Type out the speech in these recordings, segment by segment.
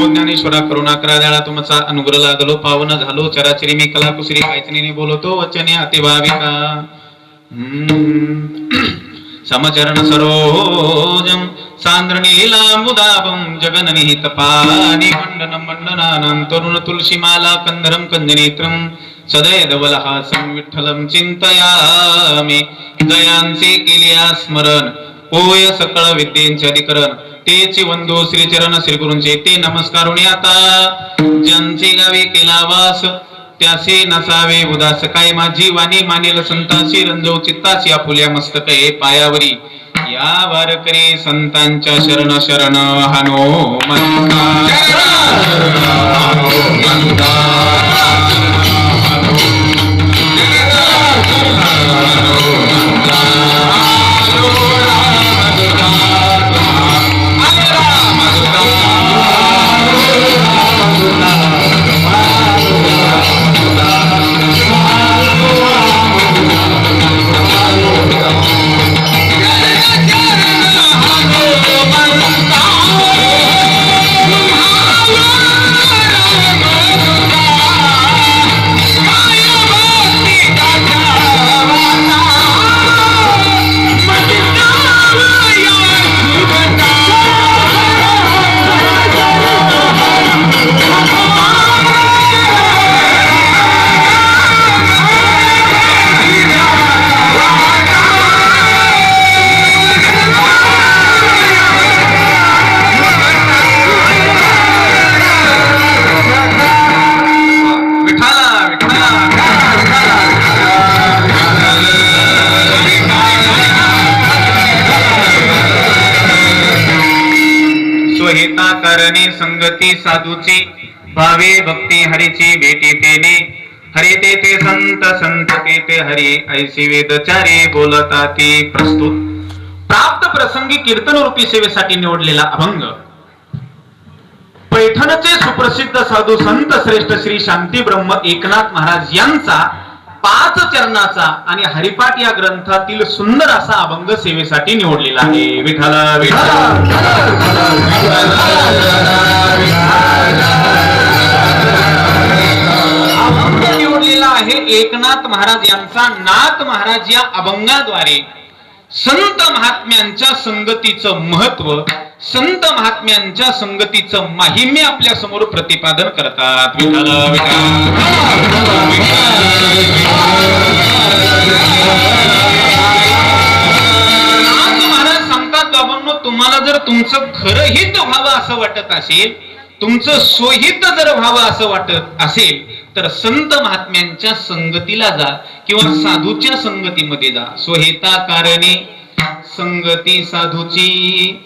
ज्ञानेश्वरा करुणा करा दयाळा तुमचा अनुग्रह लागलो पावन झालो चराचरी मी कला कुसरी कायचनीने बोलतो वचने अतिभाविका समचरण सरोजम सांद्र नीलांबुदाभं जगननिहित पाणि मंडनं मंडनानां तरुण तुलसीमाला कंधरं कंदनेत्रं सदैवलहासं विठ्ठलं चिंतयामि दयांचे केलिया स्मरण होय सकळ विद्येचे अधिकरण तेचे वंदो श्री चरण श्री गुरूंचे ते नमस्कारुणी आता ज्यांचे गावी केला वास त्यासे नसावे उदास काय माझी वाणी मानेल संतांची रंजव चित्ताची आपुल्या मस्तके पायावरी या वारकरी संतांच्या शरण शरण हनो करणे संगती साधूची भावे भक्ती हरीची भेटी तेने हरी ते संत संत ते हरी ऐसी वेदचारी बोलता ती प्रस्तुत प्राप्त प्रसंगी कीर्तन रूपी सेवेसाठी निवडलेला अभंग पैठणचे सुप्रसिद्ध साधू संत श्रेष्ठ श्री शांती ब्रह्म एकनाथ महाराज यांचा 5 चरणाचा आणि हरिपाठ या ग्रंथातील सुंदर असा अभंग सेवेसाठी निवडलेला आहे. विठ्ठला विठ्ठला अभंग निवडलेला आहे एकनाथ महाराज यांचा. नाथ महाराज या अभंगाद्वारे संत महात्म्यांच्या संगतीचं महत्व, संत महात्म्यांच्या संगतीचं महिमे आपल्या समोर प्रतिपादन करतात. विठ्ठला महाराज सांगतात बाबांनो, तुम्हाला जर तुमचं खरं हित व्हावं असं वाटत असेल, तुमचं स्वहित जर व्हावं असं वाटत असेल तर संत महात्म्यांच्या संगतीला जा किंवा साधूच्या संगतीमध्ये जा. स्वहिता कारणे संगती साधूची.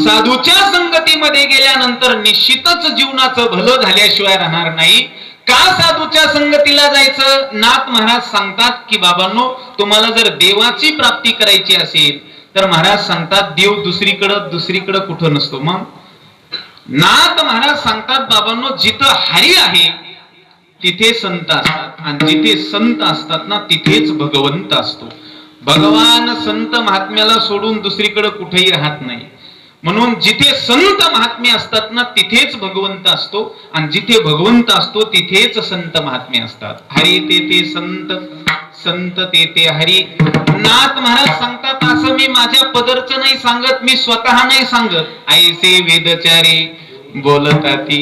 साधूच्या संगतीमध्ये गेल्यानंतर निश्चितच जीवनाचं भलं झाल्याशिवाय राहणार नाही. का साधूच्या संगतीला जायचं? नाथ महाराज सांगतात की बाबांनो, तुम्हाला जर देवाची प्राप्ती करायची असेल तर महाराज सांगतात देव दुसरीकडं कुठं नसतो. मग नाथ महाराज सांगतात बाबांनो, जिथं हरी आहे तिथे संत असतात आणि जिथे संत असतात ना तिथेच भगवंत असतो. भगवान संत महात्म्याला सोडून दुसरीकडे कुठेही राहत नाही. म्हणून जिथे संत महात्म्य असतात ना तिथेच भगवंत असतो आणि जिथे भगवंत असतो तिथेच संत महात्म्य असतात. हरी ते संत, संत ते हरी. नाथ महाराज सांगतात असं मी माझ्या पदरचं नाही सांगत, मी स्वतः नाही सांगत, ऐसे वेदचारी बोलताती.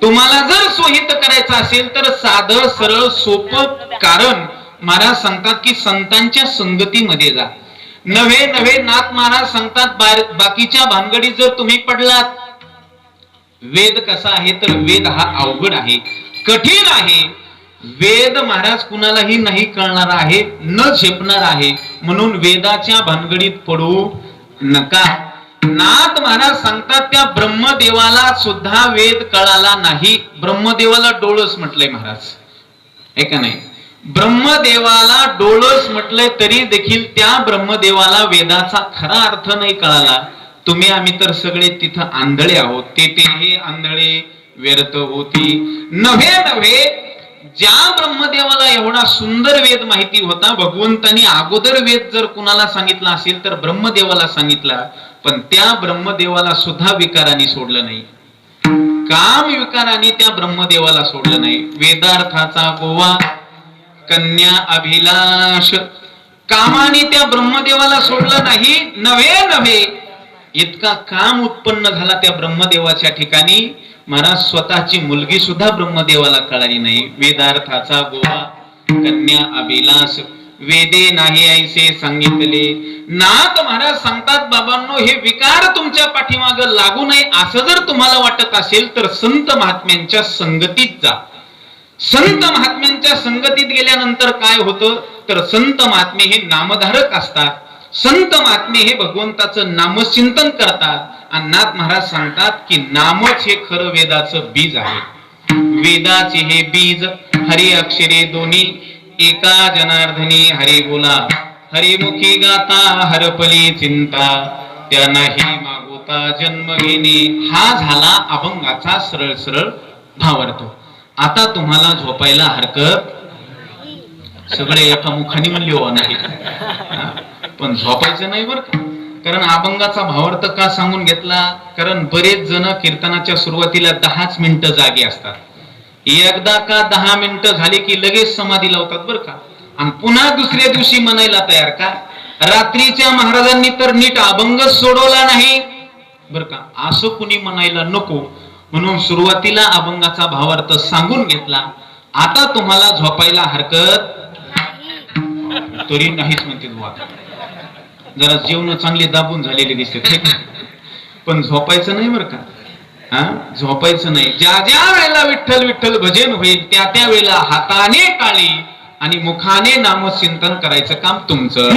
तुम्हाला जर स्वहित करायचं असेल तर साधं सरळ सोपं कारण महाराज सांगतात की संतांच्या संगतीमध्ये जा. नव्हे नाथ महाराज सांगतात बाकीच्या भानगडीत जर तुम्ही पडलात, वेद कसा आहे तर वेद हा अवघड आहे, कठीण आहे. वेद महाराज कुणालाही नाही कळणार आहे, न झेपणार आहे. म्हणून वेदाच्या भानगडीत पडू नका. नाथ महाराज सांगतात त्या ब्रह्मदेवाला सुद्धा वेद कळाला नाही. ब्रह्मदेवाला डोळस म्हटलंय महाराज, आहे का नाही? ब्रह्मदेवाला डोळस म्हटलंय तरी देखील त्या ब्रह्मदेवाला वेदाचा खरा अर्थ नाही कळाला. तुम्ही आम्ही तर सगळे तिथं आंधळे आहोत. ते हे आंधळे व्यर्थ होती. नव्हे ज्या ब्रह्मदेवाला एवढा सुंदर वेद माहिती होता, भगवंतानी अगोदर वेद जर कुणाला सांगितला असेल तर ब्रह्मदेवाला सांगितला, पण त्या ब्रह्मदेवाला सुद्धा विकाराने सोडलं नाही. काम विकाराने त्या ब्रह्मदेवाला सोडलं नाही. वेदार्थाचा गोवा कन्या अभिलाष, कामाने त्या ब्रह्मदेवाला सोडलं नाही. नव्हे इतका काम उत्पन्न झाला त्या ब्रह्मदेवाच्या ठिकाणी, महाराज स्वतःची मुलगी सुद्धा ब्रह्मदेवाला कळाली नाही. वेदार्थाचा गोवा कन्या अभिलाष, वेदे नाही ऐसे सांगितले. नाथ महाराज सांगतात, बाबांनो, हे विकार तुमच्या पाठीमाग लागू नये असं जर तुम्हाला वाटत असेल तर संत महात्म्यांच्या संगतीत जा. संत महात्म्यांच्या संगतीत गेल्यानंतर काय होतं तर संत महात्मे हे नामधारक असतात. संत महात्मे हे भगवंताचं नामचिंतन करतात. आणि नाथ महाराज सांगतात की नामच हे खरं वेदाचं बीज आहे. वेदाचे हे बीज हरी अक्षरे दोन्ही, एका जनार्दनी हरी बोला. हरिमुखी गाता हरपली चिंता, त्या नाही मागोता जन्म घेणे. हा झाला अभंगाचा सरळ सरळ भावार्थ. आता तुम्हाला झोपायला हरकत, सगळे एका मुखाने म्हणले हो नाही, पण झोपायचं नाही बरं का. कारण अभंगाचा भावार्थ का सांगून घेतला, कारण बरेच जण कीर्तनाच्या सुरुवातीला 10 मिनिटं जागे असतात. एकदा का 10 मिनिटं झाली की लगेच समाधी लावतात बरं का, आणि पुन्हा दुसऱ्या दिवशी म्हणायला तयार का. रात्रीच्या महाराजांनी तर नीट अभंग सोडवला नाही बरं का, असं कुणी म्हणायला नको. म्हणून सुरुवातीला अभंगाचा भावार्थ सांगून घेतला. आता तुम्हाला झोपायला हरकत तरी नाहीच म्हणते. जरा जेवण चांगले दाबून झालेले दिसते, पण झोपायचं नाही बरं का. झोपायचं नाही. ज्या ज्या वेळेला विठ्ठल विठ्ठल भजन होईल त्या त्या वेळेला हाताने टाळी आणि मुखाने नामचिंतन करायचं काम तुमचं.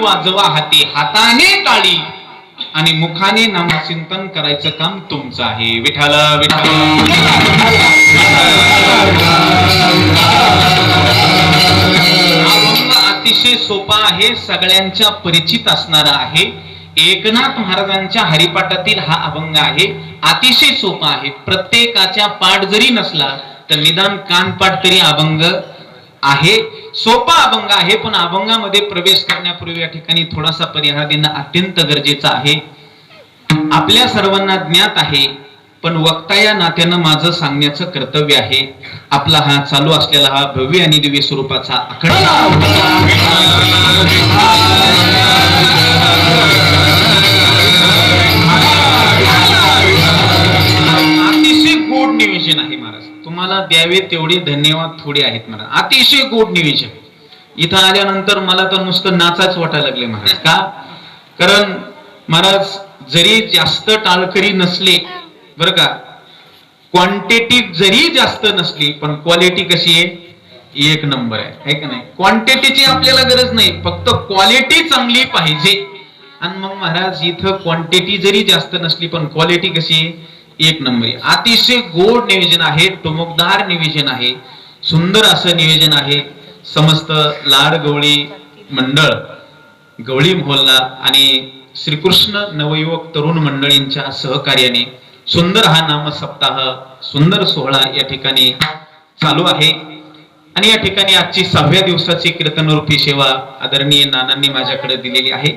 वाजवा हाती, हाताने टाळी आणि मुखाने नामचिंतन करायचं काम तुमचं आहे. विठ्ठल विठ्ठल. अभंग अतिशय सोपा आहे, सगळ्यांच्या परिचित असणारा आहे. एकनाथ महाराजांच्या हरिपाठातील हा अभंग आहे. अतिशय सोपा आहे. प्रत्येकाच्या पाठ जरी नसला तर निदान कानपाठ तरी अभंग आहे. सोपा अभंग आहे, पण अभंगामध्ये प्रवेश करण्यापूर्वी या ठिकाणी थोडासा परिहार देणं अत्यंत गरजेचं आहे. आपल्या सर्वांना ज्ञात आहे, पण वक्ता या नात्यानं माझं सांगण्याचं कर्तव्य आहे. आपला हा चालू असलेला हा भव्य आणि दिव्य स्वरूपाचा अखंड अतिशय गोड नियोजन आहे महाराज. तुम्हाला द्यावे तेवढे धन्यवाद थोडे आहेत महाराज. अतिशय गोड नियोजन. इथं आल्यानंतर मला तर नुसतं नाचाच वाटायला लागले महाराज. का? कारण महाराज जरी जास्त टाळकरी नसले बरं का, क्वांटिटी जरी जास्त नसली पण क्वालिटी कशी आहे, एक नंबर आहे का नाही. क्वांटिटीची आपल्याला गरज नाही, फक्त क्वालिटी चांगली पाहिजे. आणि मग महाराज इथं क्वांटिटी जरी जास्त नसली पण क्वालिटी कशी आहे, एक नंबर आहे. अतिशय गोड नियोजन आहे, टुमकदार नियोजन आहे, सुंदर असं नियोजन आहे. समस्त लाड गवळी मंडळ, गवळी मोहल्ला आणि श्रीकृष्ण नवयुवक तरुण मंडळींच्या सहकार्याने सुंदर हा नाम सप्ताह, सुंदर सोहळा या ठिकाणी चालू आहे. आणि या ठिकाणी आजची 6व्या दिवसाची कीर्तनरूपी सेवा आदरणीय नानांनी माझ्याकडे दिलेली आहे.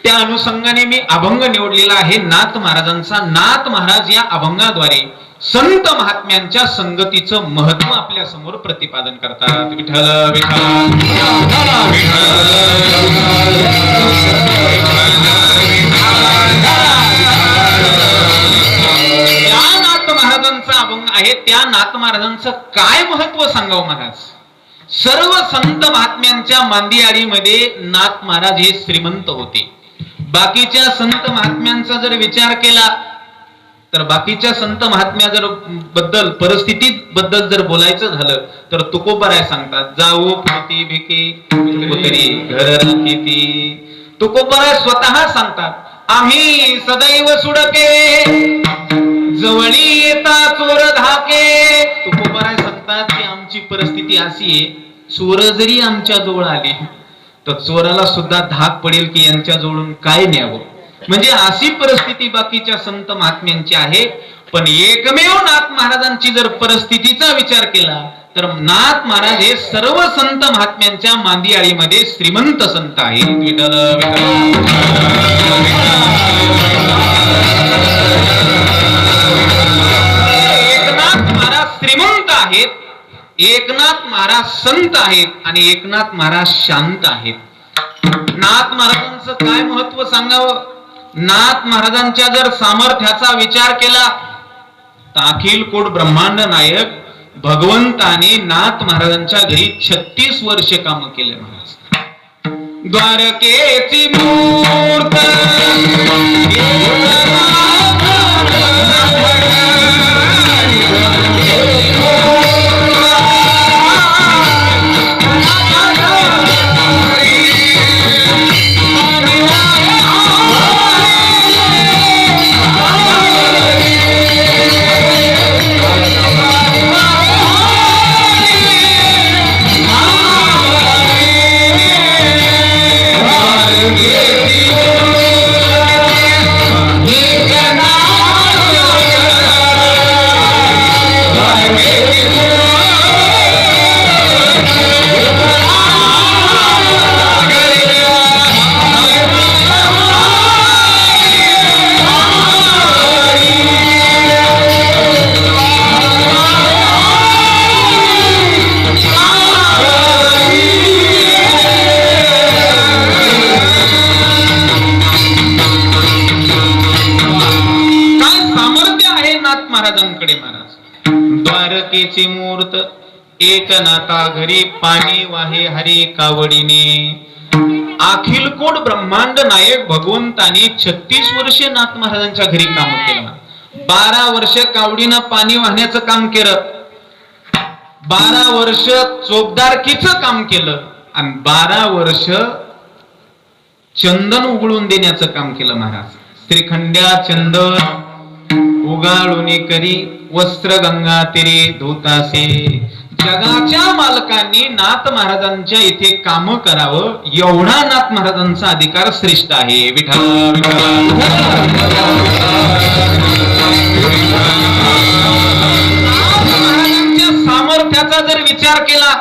त्या अनुषंगाने मी अभंग निवडलेला आहे नाथ महाराजांचा. नाथ महाराज या अभंगाद्वारे संत महात्म्यांच्या संगतीचं महत्व आपल्या समोर प्रतिपादन करतात. विठ्ठल विठ्ठल. या नाथ महाराजांचा अभंग आहे. त्या नाथ महाराजांचं काय महत्व सांगावं महाराज. सर्व संत महात्म्यांच्या मांदियाळीमध्ये नाथ महाराज हे श्रीमंत होते. बाकीच्या संत महात्म्यांचा जर विचार केला तर बाकीच्या संत महात्म्या जर बद्दल परिस्थिती बद्दल जर बोलायचं झालं तर तुकोबराय सांगतात, जाऊ पोती भिकी उतरी घर राखीती. तुकोबराय स्वतः सांगतात, आम्ही सदैव सुडके जवळी येता चोर धाके. तुकोबराय सांगतात की आमची परिस्थिती अशी आहे, चोर जरी आमच्या जवळ आली तर चोराला सुद्धा धाक पडेल की यांच्या जवळून काय न्यावं. म्हणजे अशी परिस्थिती बाकीच्या संत महात्म्यांची आहे. पण एकमेव नाथ महाराजांची जर परिस्थितीचा विचार केला तर नाथ महाराज हे सर्व संत महात्म्यांच्या मांदियाळीमध्ये श्रीमंत संत आहेत. विठ्ठल एकनाथ महाराज श्रीमंत आहेत, एकनाथ महाराज संत आहेत आणि एकनाथ महाराज शांत आहेत. नाथ महाराजांचं काय महत्व सांगावं. नाथ महाराजांच्या जर सामर्थ्याचा विचार केला तर अखिल कोट ब्रह्मांड नायक भगवंताने नाथ महाराजांच्या घरी 36 वर्ष काम केले. महाराज द्वारकेची मूर्त महाराजांकडे. महाराज द्वारकेची मूर्त एकनाथा घरी पाणी वाहे हरी कावडीने. अखिल कोट ब्रह्मांड नायक भगवंताने 36 वर्षे नाथ महाराजांच्या घरी काम केलं. 12 वर्ष कावडीनं पाणी वाहण्याचं काम केलं, 12 वर्ष चोपदारकीचं काम केलं आणि 12 वर्ष चंदन उघडून देण्याचं काम केलं. महाराज श्रीखंड्या चंदन उगाळून करी वस्त्र गंगा तेरे धोतासे. जगाच्या मालकांनी नाथ महाराजांच्या इथे काम करावं एवढा नाथ महाराजांचा अधिकार श्रेष्ठ आहे. विठ्ठल महाराजांच्या सामर्थ्याचा जर विचार केला,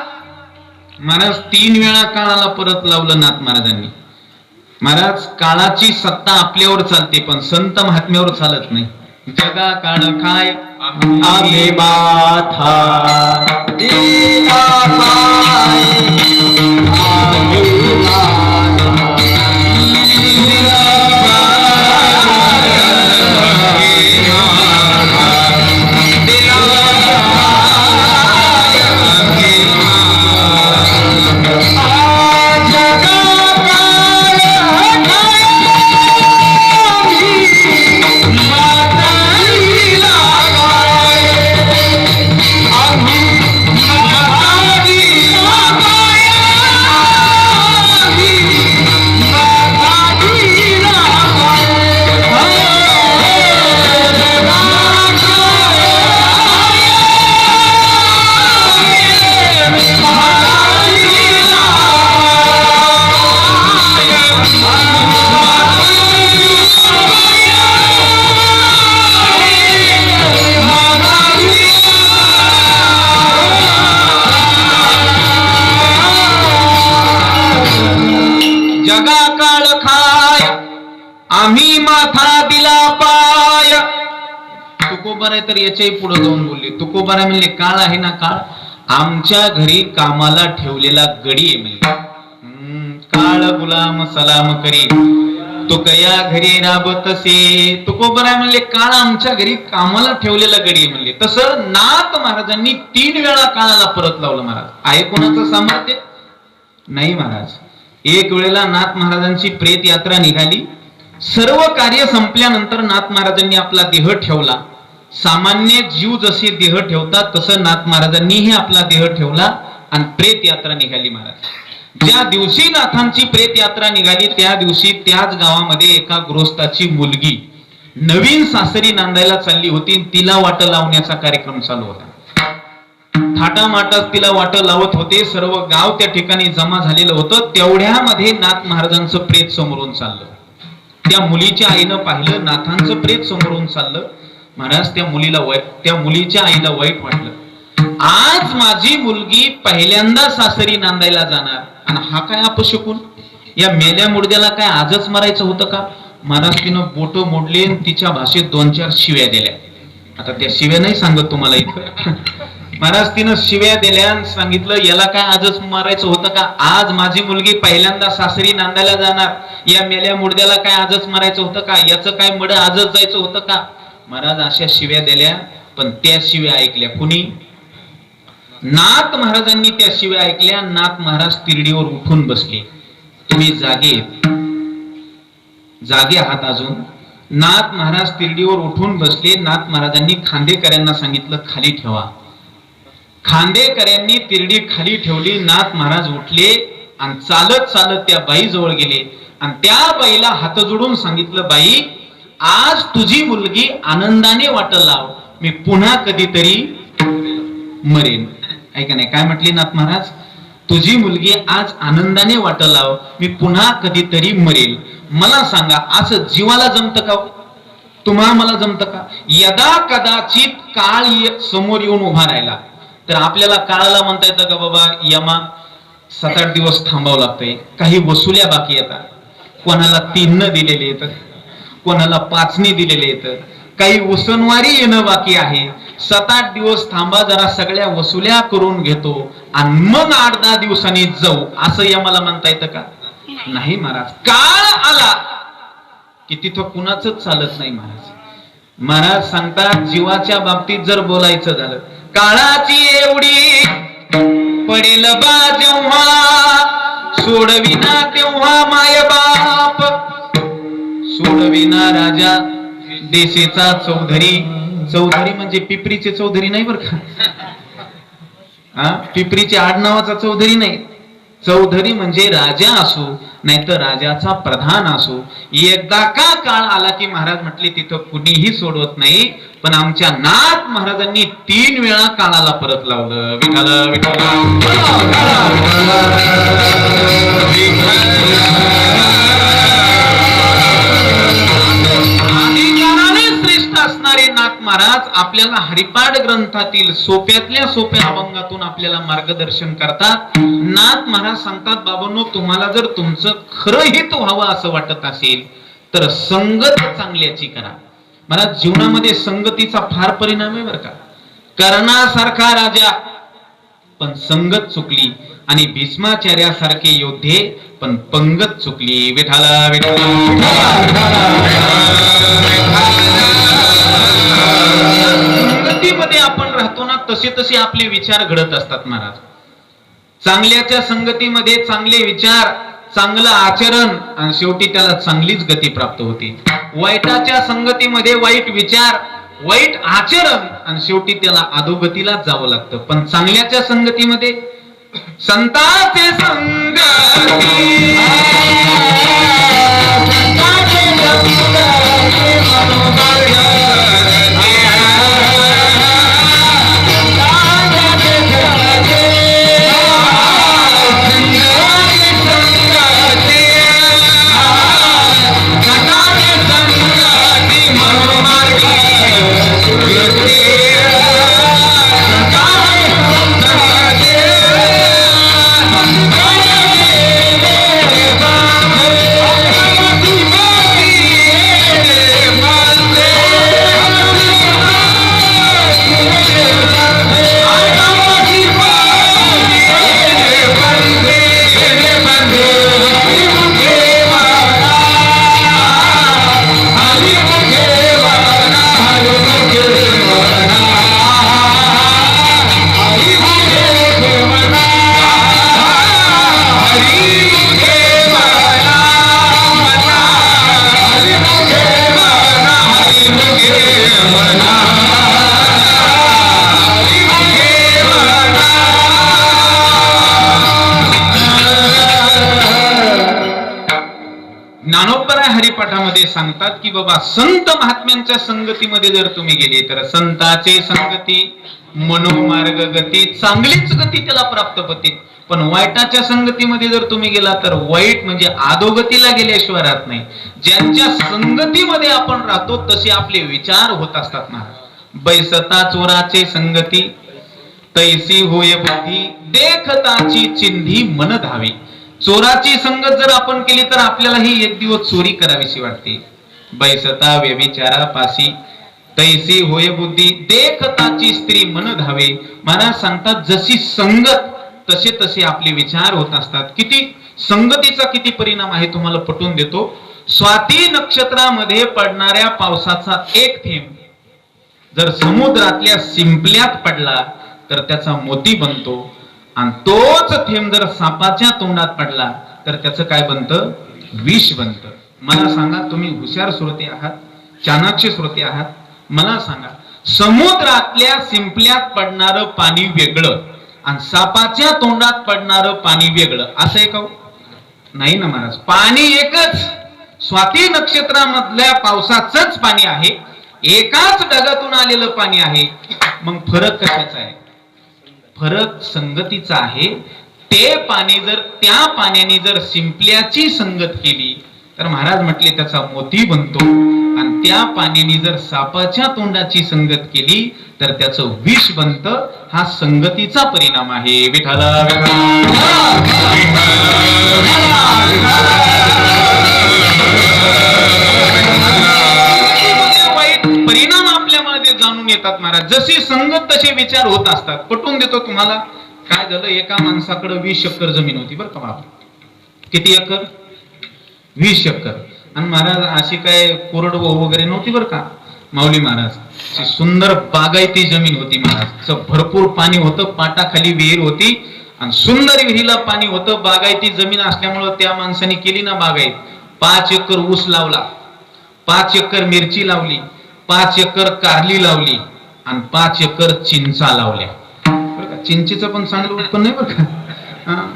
महाराज 3 वेळा काळाला परत लावलं नाथ महाराजांनी. महाराज काळाची सत्ता आपल्यावर चालते पण संत महात्म्यावर चालत नाही. जगा काळ काय आम्ही माथा दिला पाय आम्ही माथा दिला पाय. तुकोबाराय तर याच्याही पुढे जाऊन बोलले. तुकोबाराय म्हणले काळ आहे ना काळ आमच्या घरी कामाला ठेवलेला गडी आहे. म्हणले काळ गुलाम सलाम करी तो कया घरी राबतसे. तुकोबाराय म्हणले काळ आमच्या घरी कामाला ठेवलेला गडी आहे. म्हणले तसं नाथ महाराजांनी 3 वेळा काळाला परत लावलं. महाराज आहे कोणाचं सामर्थ्य नाही. महाराज एक वेळेला नाथ महाराजांची प्रेत यात्रा निघाली सर्व कार्य संपल्यानंतर नाथ महाराजांनी आपला देह ठेवला. सामान्य जीव जसे देह ठेवतात तसं नाथ महाराजांनीही आपला देह ठेवला आणि प्रेत यात्रा निघाली. महाराज ज्या दिवशी नाथांची प्रेत यात्रा निघाली त्या दिवशी त्याच गावामध्ये एका गृहस्थाची मुलगी नवीन सासरी नांदायला चालली होती. तिला वाट लावण्याचा कार्यक्रम चालू होता. थाटामाटात तिला वाट लावत होते. सर्व गाव त्या ठिकाणी जमा झालेलं होतं. तेवढ्यामध्ये नाथ महाराजांचं प्रेत समोरून चाललं. त्या मुलीच्या आईनं पाहिलं नाथांचं प्रेत समोरून चाललं. महाराज त्या मुलीच्या आईला वाईट वाटलं. आज माझी मुलगी पहिल्यांदा सासरी नांदायला जाणार आणि हा काय अपशकुन, या मेल्या मुडद्याला काय आजच मरायचं होतं का? महाराज तिनं बोट मोडले आणि तिच्या भाषेत 2-4 शिव्या दिल्या. आता त्या शिव्या नाही सांगत तुम्हाला इथं. महाराज तिनं शिव्या दिल्या आणि सांगितलं याला काय आजच मारायचं होतं का? आज माझी मुलगी पहिल्यांदा सासरी नांदायला जाणार, या मेल्या मुडद्याला काय आजच मारायचं होतं का? याचं काय मड आजच जायचं होतं का? महाराज अशा शिव्या दिल्या. पण त्या शिव्या ऐकल्या कुणी? नाथ महाराजांनी त्या शिव्या ऐकल्या. नाथ महाराज तिरडीवर उठून बसले. तुम्ही जागे आहात अजून? नाथ महाराज तिरडीवर उठून बसले. नाथ महाराजांनी खांदेकऱ्यांना सांगितलं खाली ठेवा. खांदेकऱ्यांनी तिरडी खाली ठेवली. नाथ महाराज उठले आणि चालत चालत त्या बाई जवळ गेले आणि त्या बाईला हात जोडून सांगितलं, बाई आज तुझी मुलगी आनंदाने वाट लाव, मी पुन्हा कधीतरी मरेन. ऐका नाही काय म्हटली नाथ महाराज? तुझी मुलगी आज आनंदाने वाट लाव, मी पुन्हा कधीतरी मरेल. मला सांगा असं जीवाला जमतं का? तुम्हा मला जमतं का? यदा कदाचित काळ समोर येऊन उभा राहिला तर आपल्याला काळाला म्हणता येतं का बाबा यमा 7-8 दिवस थांबावं लागतंय. काही वसुल्या बाकी येतात. कोणाला 3 दिलेले येतं, कोणाला 5 दिलेले येतं, काही उसनवारी येणं बाकी आहे. 7-8 दिवस थांबा, जरा सगळ्या वसुल्या करून घेतो आणि मग 8-10 दिवसांनी जाऊ, असं यमाला म्हणता येतं का? नाही महाराज. काळ आला की तिथं कुणाच चालत नाही. महाराज सांगतात जीवाच्या बाबतीत जर बोलायचं झालं, काळाची एवढी पडेल बा जेव्हा, सोडविना तेव्हा माय बाप, सोडविना राजा देशेचा चौधरी. चौधरी म्हणजे पिपरीचे चौधरी नाही बरं का? पिपरीचे आडनावाचा चौधरी नाही. चौधरी म्हणजे राजा असो नाहीतर राजाचा प्रधान असो. एकदा का काळ आला की महाराज म्हटले तिथं कुणीही सोडवत नाही. पण आमच्या नाथ महाराजांनी 3 वेळा काळाला परत लावलं. विठाला विठाला श्रेष्ठ असणारे नाथ महाराज आपल्याला हरिपाठ ग्रंथातील सोप्यातल्या सोप्या अभंगातून आपल्याला मार्गदर्शन करतात. नाथ महाराज सांगतात, बाबांनो तुम्हाला जर तुमचं खरं हित व्हावं असं वाटत असेल तर संगत चांगल्याची करा. महाराज जीवनामध्ये संगतीचा फार परिणाम आहे बरं का. कर्णासारखा राजा पण संगत चुकली आणि भीष्माचार्यासारखे योद्धे पण पंगत चुकली. विठाला विठाला संगतीमध्ये आपण राहतो ना तसे तसे आपले विचार घडत असतात. महाराज चांगल्याच्या संगतीमध्ये चांगले विचार, चांगलं आचरण आणि शेवटी त्याला चांगलीच गती प्राप्त होते. वाईटाच्या संगतीमध्ये वाईट विचार, वाईट आचरण आणि शेवटी त्याला अधोगतीला जावं लागतं. पण चांगल्याच्या संगतीमध्ये संताचे संगती ज्ञानोबराय हरिपाठामध्ये सांगतात की बाबा संत महात्म्यांच्या संगतीमध्ये जर तुम्ही गेले तर संताचे संगती मनोमार्ग गती, चांगलीच गती त्याला प्राप्त होते. पण वाईटाच्या संगतीमध्ये जर तुम्ही गेला तर वाईट म्हणजे अधोगतीला गेल्याशिवाय राहत नाही. ज्यांच्या संगतीमध्ये आपण राहतो तसे आपले विचार होत असतात ना. बैसता चोराचे संगती तैसी होय बुद्धी, देखताची चिंधी मन धावी. चोराची संगत जर आपण केली तर आपल्यालाही एक दिवस चोरी करावीशी वाटते. बैसता व्यभिचारा पासी तैसी होय बुद्धी, देखताची स्त्री मन धावे. महाराज सांगतात जशी संगत तसे तसे आपले विचार होत असतात. किती संगतीचा किती परिणाम आहे तुम्हाला पटवून देतो. स्वाती नक्षत्रामध्ये पडणाऱ्या पावसाचा एक थेंब जर समुद्रातल्या शिंपल्यात पडला तर त्याचा मोती बनतो, आणि तोच थेंब जर सापाच्या तोंडात पडला तर त्याचं काय बनतं, विष बनतं. मला सांगा, तुम्ही हुशार श्रोते आहात, चाणाक्ष श्रोते आहात, मला सांगा समुद्रातल्या शिंपल्यात पडणारं पाणी वेगळं आणि सापाच्या तोंडात पडणारं पाणी वेगळं असं आहे का? नाही ना महाराज, पाणी एकच. स्वाती नक्षत्रामधल्या पावसाचंच पाणी आहे, एकाच ढगातून आलेलं पाणी आहे. मग फरक कशाचा आहे? फरक संगतीचा आहे. ते पाणी जर त्या पाण्याने जर शिंपल्याची संगत केली तर महाराज म्हटले त्याचा मोती बनतो, आणि त्या पाण्याने जर सापाच्या तोंडाची संगत केली तर त्याचं विष बनतं. हा संगतीचा परिणाम आहे. विठाला वाईट परिणाम आपल्यामध्ये जाणून येतात महाराज. जशी संगत तसे विचार होत असतात. पटवून देतो तुम्हाला. काय झालं, एका माणसाकडे 20 एकर जमीन होती बरं का बाबा. किती एकर? 20 एकर. आणि महाराज अशी काय कोरडवाहू वगैरे नव्हती बरं का. माऊली महाराज सुंदर बागायती जमीन होती महाराज. भरपूर पाणी होतं, पाटाखाली विहीर होती आणि सुंदर विहिरीला पाणी होतं. बागायती जमीन असल्यामुळं त्या माणसाने केली ना बागायत. 5 एकर ऊस लावला, 5 एकर मिरची लावली, 5 एकर कारली लावली आणि 5 एकर चिंचा लावल्या बरं का. चिंचेचं पण चांगलं उत्पन्न आहे बरं का.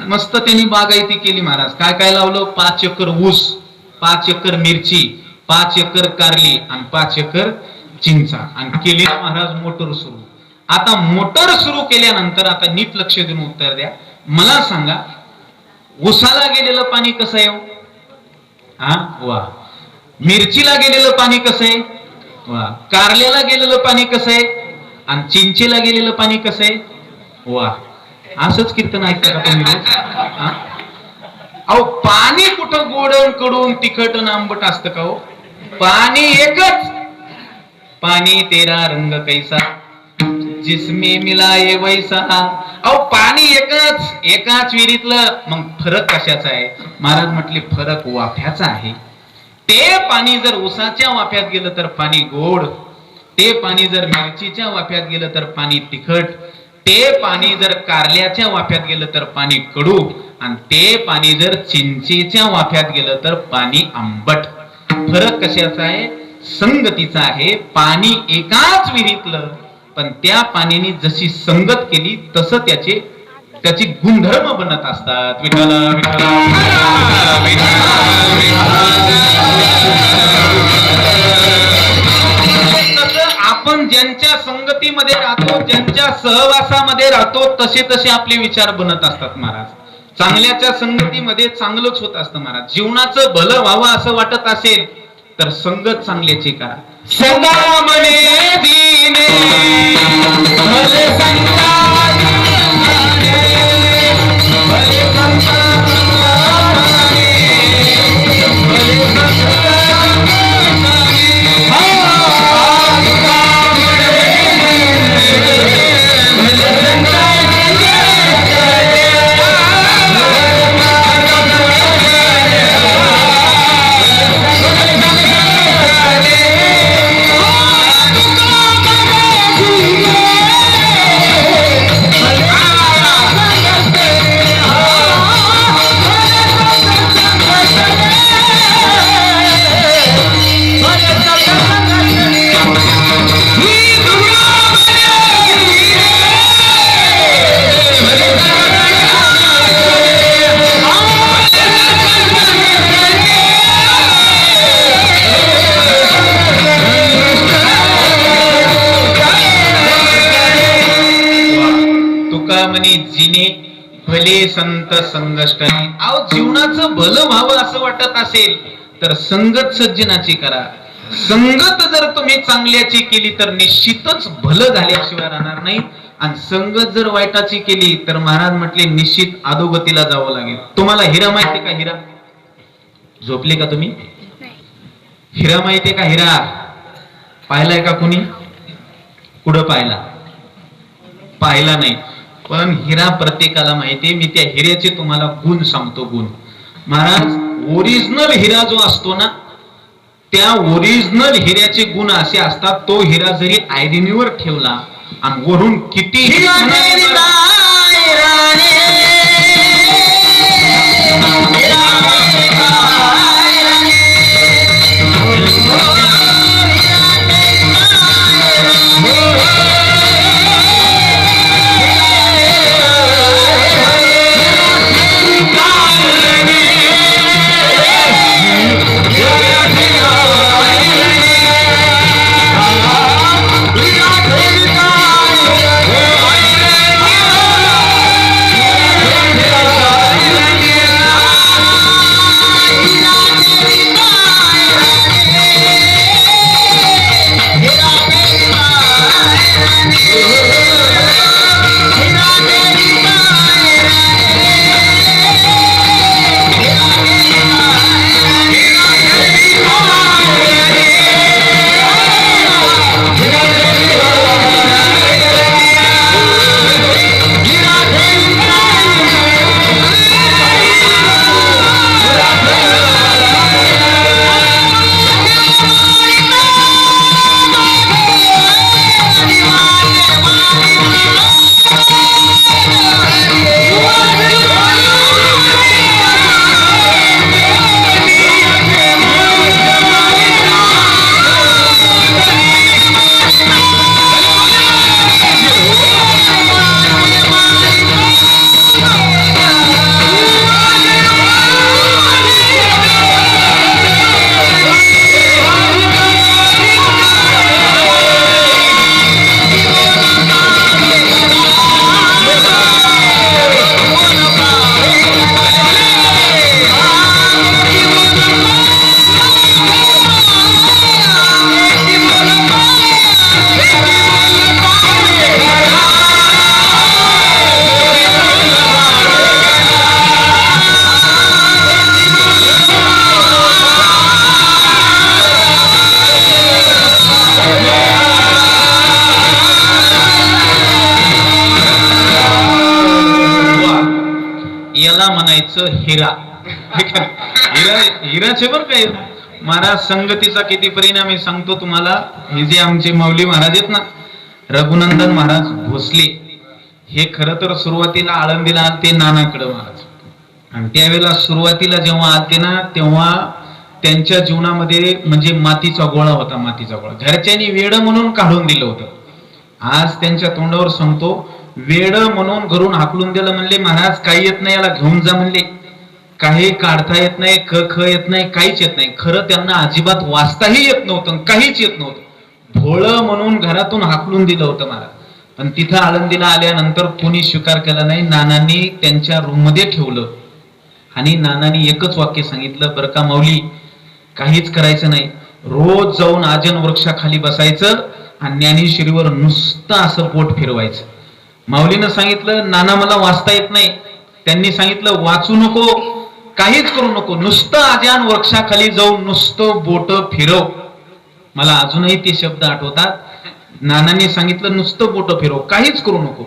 मस्त त्यांनी बागायती केली महाराज. काय काय लावलं? 5 एकर ऊस, 5 एकर मिरची, 5 एकर कारली आणि 5 एकर चिंचा. आणि केली महाराज मोटर सुरू. आता मोटर सुरू केल्यानंतर आता नीट लक्ष देऊन उत्तर द्या. मला सांगा, ऊसाला गेलेलं पाणी कसं आहे? हा वा. मिरचीला गेलेलं पाणी कसं आहे? वा. कारल्याला गेलेलं पाणी कसं आहे? आणि चिंचेला गेलेलं पाणी कसं आहे? वा. असंच कीर्तन ऐकता का तुम्ही? अहो पाणी कुठं गोड कडून तिखट आंबट असतं का हो? पाणी एकच. पाणी तेरा रंग कैसा जिसमें मिलाये वैसा. अहो पाणी एकच, एकाच विहिरीतलं. मग फरक कशाचा आहे? महाराज म्हटले फरक वाफ्याचा आहे. ते पाणी जर ऊसाच्या वाफ्यात गेलं तर पाणी गोड, ते पाणी जर मिरचीच्या वाफ्यात गेलं तर पाणी तिखट, ते पाणी जर कारल्याच्या वाफ्यात गेलं तर पाणी कडू, आणि ते पाणी जर चिंचेच्या वाफ्यात गेलं तर पाणी आंबट. फरक कशाचा आहे? संगतीचा आहे. पाणी एकाच विहिरीतलं, पण त्या पाण्याने जशी संगत केली तसं त्याचे गुणधर्म बनत असतात. विठाला विठाला आपण ज्यांच्या संगतीमध्ये राहतो, ज्यांच्या सहवासामध्ये राहतो तसे तसे आपले विचार बनत असतात महाराज. चांगल्याच्या संगतीमध्ये चांगलंच होत असतं महाराज. जीवनाचं भलं व्हावं असं वाटत असेल तर संगत चांगल्याची करा. सदा मने दीने भले संता हे संत संगष्टने. अहो जीवनाचं भलं व्हावं असं वाटत असेल तर संगत सज्जनाची करा. संगत जर तुम्ही चांगल्याची केली तर निश्चितच भलं झाल्याशिवाय राहणार नाही. आणि संगत जर वाईटाची केली तर महाराज म्हटले निश्चित अधोगतीला जावं लागेल. तुम्हाला हिरा माहिती का? हिरा झोपले का तुम्ही? हिरा माहितीये का? हिरा पाहिलाय का कोणी? कुठं पाहिला? पाहिला नाही. पण हिरा प्रत्येकाला माहितीये. मी त्या हिऱ्याचे तुम्हाला गुण सांगतो. गुण महाराज, ओरिजिनल हिरा जो असतो ना, त्या ओरिजिनल हिऱ्याचे गुण असे असतात. तो हिरा जरी आयरिनीवर ठेवला आणि वरून किती म्हणायचं हिरा. हिरा हिराचे बर काय महाराज. संगतीचा किती परिणाम आहे सांगतो तुम्हाला. हे जे आमचे माऊली महाराज आहेत ना, रघुनंदन महाराज भोसले, हे खर तर सुरुवातीला आळंदीला आलते नानाकडे महाराज. आणि त्यावेळेला सुरुवातीला जेव्हा आलते ना, तेव्हा त्यांच्या जीवनामध्ये म्हणजे मातीचा गोळा होता. मातीचा गोळा घरच्यांनी वेड म्हणून काढून दिलं होतं. आज त्यांच्या तोंडावर सांगतो, वेड म्हणून घरून हाकलून दिलं. म्हणले महाराज काही येत नाही, याला घेऊन जा म्हणले. काही काढता येत नाही, क ख येत नाही, काहीच येत नाही. खरं त्यांना अजिबात वाचताही येत नव्हतं, काहीच येत नव्हतं. भोळं म्हणून घरातून हाकलून दिलं होतं महाराज. पण तिथं आळंदीला आल्यानंतर कोणी स्वीकार केला नाही. नानांनी त्यांच्या रूम मध्ये ठेवलं आणि नानांनी एकच वाक्य सांगितलं, बरं का माऊली, काहीच करायचं नाही. रोज जाऊन आजन वृक्षाखाली बसायचं आणि ज्ञानेश्वरीवर नुसतं असं पोट फिरवायचं. माऊलीनं सांगितलं, नाना मला वाचता येत नाही. त्यांनी सांगितलं, वाचू नको, काहीच करू नको, नुसतं आजन वृक्षाखाली जाऊन नुसतं बोट फिरव. मला अजूनही ते शब्द आठवतात. नानांनी सांगितलं, नुसतं बोट फिरव, काहीच करू नको.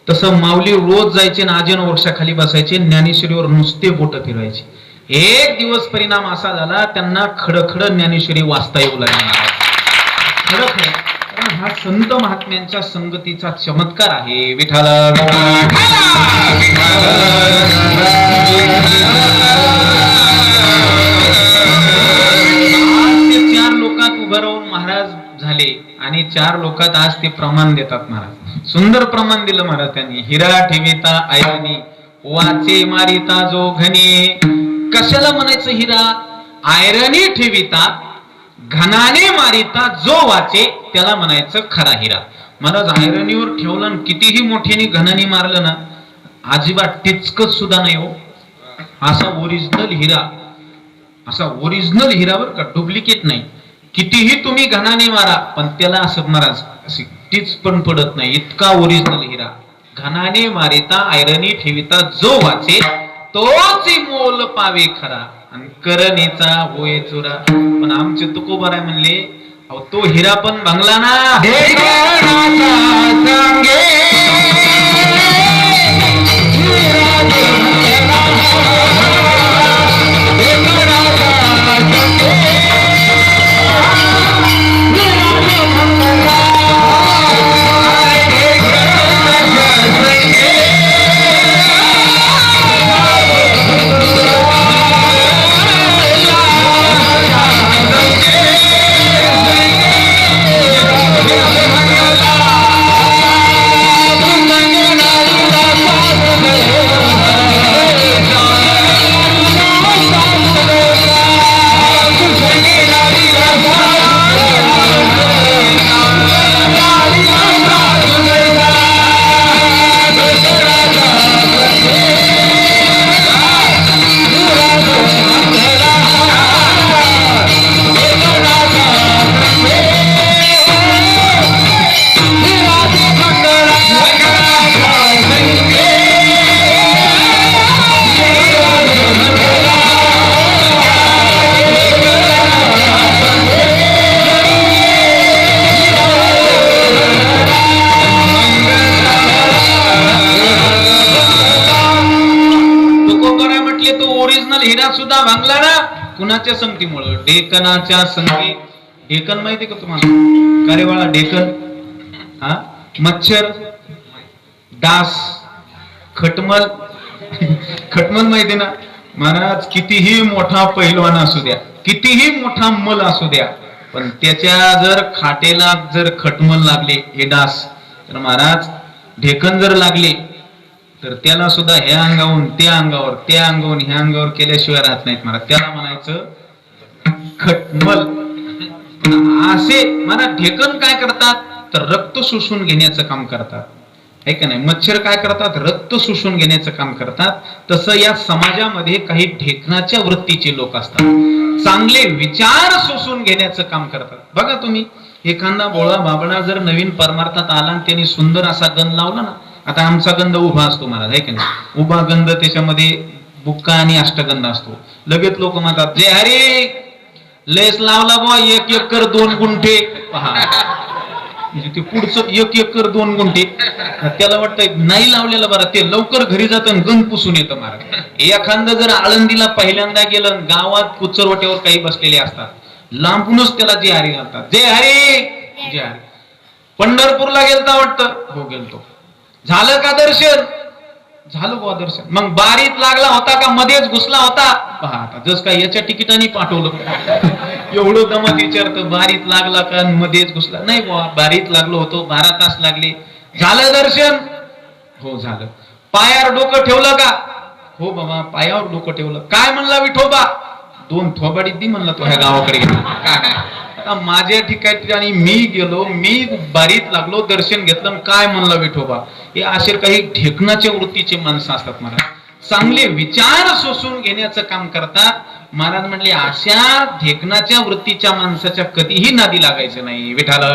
तसं माऊली रोज जायचे ना, आजन वृक्षाखाली बसायचे, ज्ञानेश्वरीवर नुसते बोट फिरवायचे. एक दिवस परिणाम असा झाला, त्यांना खडखड ज्ञानेश्वरी वाचता येऊ लागली. खडखड. हा संत महात्म्यांच्या संगतीचा चमत्कार आहे. विठ्ठल ते 4 लोकात उभं राहून महाराज झाले आणि 4 लोकात आज ते प्रमाण देतात महाराज. सुंदर प्रमाण दिलं महाराज त्यांनी. हिरा ठेविता आयरणी, वाचे मारिता जो घनी. कशाला म्हणायचं हिरा? आयरणी ठेविता, घनाने मारिता जो वाचे, त्याला म्हणायचं खरा हिरा. महाराज आयरनीवर ठेवलं, कितीही मोठ्याने घनाने मारलं ना, अजिबात टिचकत सुद्धा नाही हो. असा ओरिजिनल हिरा, असा ओरिजिनल हिरावर का डुप्लिकेट नाही. कितीही तुम्ही घणाने मारा पण त्याला असं महाराज अशी टीच पण पडत नाही, इतका ओरिजिनल हिरा. घणाने मारिता आयरणी ठेविता जो वाचे तोच मोल पावे खरा आणि करणीचा होय चुरा. पण आमचे तुकोबाराय म्हणले अहो तो हिरा पण भांगला ना. हिरा सुद्धा भांगला ना. कुणाच्या संगतीमुळे? डेकनाच्या संगती. डेकन माहिती का तुम्हाला? कारेवाळा डेकन, हा मच्छर, डास, खटमल. खटमल माहिती ना महाराज? कितीही मोठा पैलवान असू द्या, कितीही मोठा मल असू द्या, पण त्याच्या जर खाटेला जर खटमल लागले, हे डास, तर महाराज ढेकन जर लागले तर त्याला सुद्धा ह्या अंगावरून त्या अंगावर, त्या अंगावरून ह्या अंगावर केल्याशिवाय राहत नाहीत महाराज. त्याला म्हणायचं खटमल. असे मला ढेकन काय करतात तर रक्त शोषून घेण्याचं काम करतात, है का नाही? मच्छर काय करतात? रक्त शोषून घेण्याचं काम करतात. तसं या समाजामध्ये काही ढेकनाच्या वृत्तीचे लोक असतात, चांगले विचार शोषून घेण्याचं काम करतात. बघा तुम्ही, एखादा बोळा बाबळा जर नवीन परमार्थात आला आणि त्यांनी सुंदर असा गंध लावला ना, आता आमचा गंध उभा असतो महाराज, है का नाही? उभा गंध, त्याच्यामध्ये बुक्का आणि अष्टगंध असतो. लगेच लोक म्हणतात जय हरी, लेस लावला बुवा 1 एकर 2 गुंठे. पहा म्हणजे ते पुढचं 1 एकर 2 गुंठे, त्याला वाटतं नाही लावलेलं बरं, ते लवकर घरी जातं गंध पुसून येतं महाराज. एखादं जर आळंदीला पहिल्यांदा गेलं, गावात कुचरवट्यावर काही बसलेले असतात, लांबूनच त्याला जय हरी घालतात. जय हरी, जय हरी. पंढरपूरला गेलता वाटतं? हो गेलतो. झालं का दर्शन? झालं बुवा दर्शन. मग बारीत लागला होता का मध्येच घुसला होता? पहा आता जस काय याच्या तिकिटाने पाठवलं. एवढं दमत विचारतं बारीत लागला का मध्येच घुसला? नाही बुवा, बारीत लागलो होतो, 12 तास लागले. झालं दर्शन? हो झालं. पायावर डोकं ठेवलं का? हो बाबा पायावर डोकं ठेवलं. काय म्हणला विठोबा? 2 थोबाडीत दी म्हणला तो ह्या गावाकडे गेला. आता माझ्या ठिकाणी मी गेलो, मी बारीत लागलो, दर्शन घेतलं, काय म्हणला विठोबा? हे असे काही ढेकणाच्या वृत्तीचे माणसं असतात महाराज, चांगले विचार शोषून घेण्याचं काम करतात. महाराज म्हणले अशा ढेकणाच्या वृत्तीच्या माणसाच्या कधीही नादी लागायचं नाही. विठाला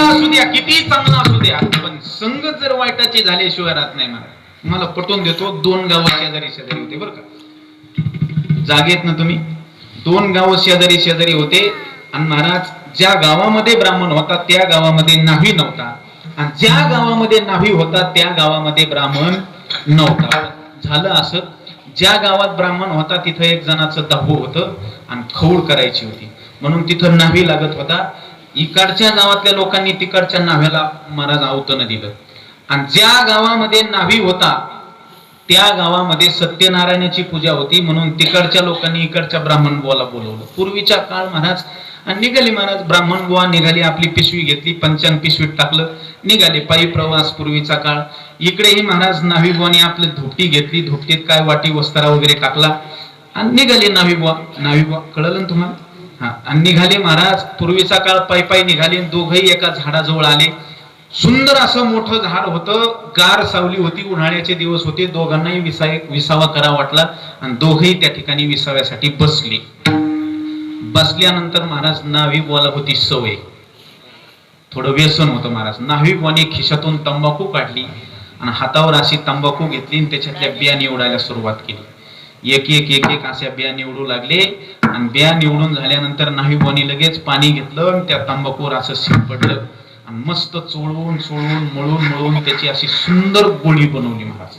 असू द्या, किती चांगला असू द्या, पण संगत जर वाईटाची झाल्याशिवाय राहत नाही महाराज. मला पटवून देतो, 2 गाव शेजारी शेजारी होते बरं का, जागेत ना तुम्ही. 2 गाव शेजारी शेजारी होते आणि महाराज ज्या गावामध्ये ब्राह्मण होता त्या गावामध्ये नाभी नव्हता, आणि ज्या गावामध्ये नाभी होता त्या गावामध्ये ब्राह्मण नव्हता. झालं असं, ज्या गावात ब्राह्मण होता तिथं एक जणाचं दाहू होतं आणि खौड करायची होती, म्हणून तिथं नाभी लागत होता. इकडच्या गावातल्या लोकांनी तिकडच्या नाव्याला महाराज आवतन दिलं, आणि ज्या गावामध्ये नाभी होता त्या गावामध्ये सत्यनारायणाची पूजा होती, म्हणून तिकडच्या लोकांनी इकडच्या ब्राह्मण बुवाला बोलवलं. पूर्वीच्या काळ महाराज, आणि निघाले महाराज ब्राह्मण बुवा, निघाली, आपली पिशवी घेतली, पंचांग पिशवीत टाकलं, निघाले पायी प्रवास. पूर्वीचा काळ. इकडेही महाराज नाभी बुवाने आपली धोपटी घेतली, धोपटीत काय वाटी वस्तारा वगैरे टाकला आणि निघाले नाभी बुवा. नाभी बुवा कळलं ना तुम्हाला? हा, आणि निघाले महाराज. पूर्वीचा काळ पायी पायी निघाले, दोघही एका झाडाजवळ आले. सुंदर असं मोठं झाड होतं, गार सावली होती, उन्हाळ्याचे दिवस होते. दोघांनाही विसावा करा वाटला आणि दोघही त्या ठिकाणी विसाव्यासाठी बसले. बसल्यानंतर महाराज नाविकवाला होती सवय, थोडं व्यसन होतं महाराज. नाविकवाने खिशातून तंबाखू काढली आणि हातावर अशी तंबाखू घेतली आणि त्याच्यातल्या बिया निवडायला सुरुवात केली. एक एक एक एक अशा बिया निवडू लागले आणि बिया निवडून झाल्यानंतर नाविकवाने लगेच पाणी घेतलं आणि त्या तंबाखूवर असं शिंपडलं आणि मस्त चोळून चोळून मळून मळून त्याची अशी सुंदर गोळी बनवली महाराज.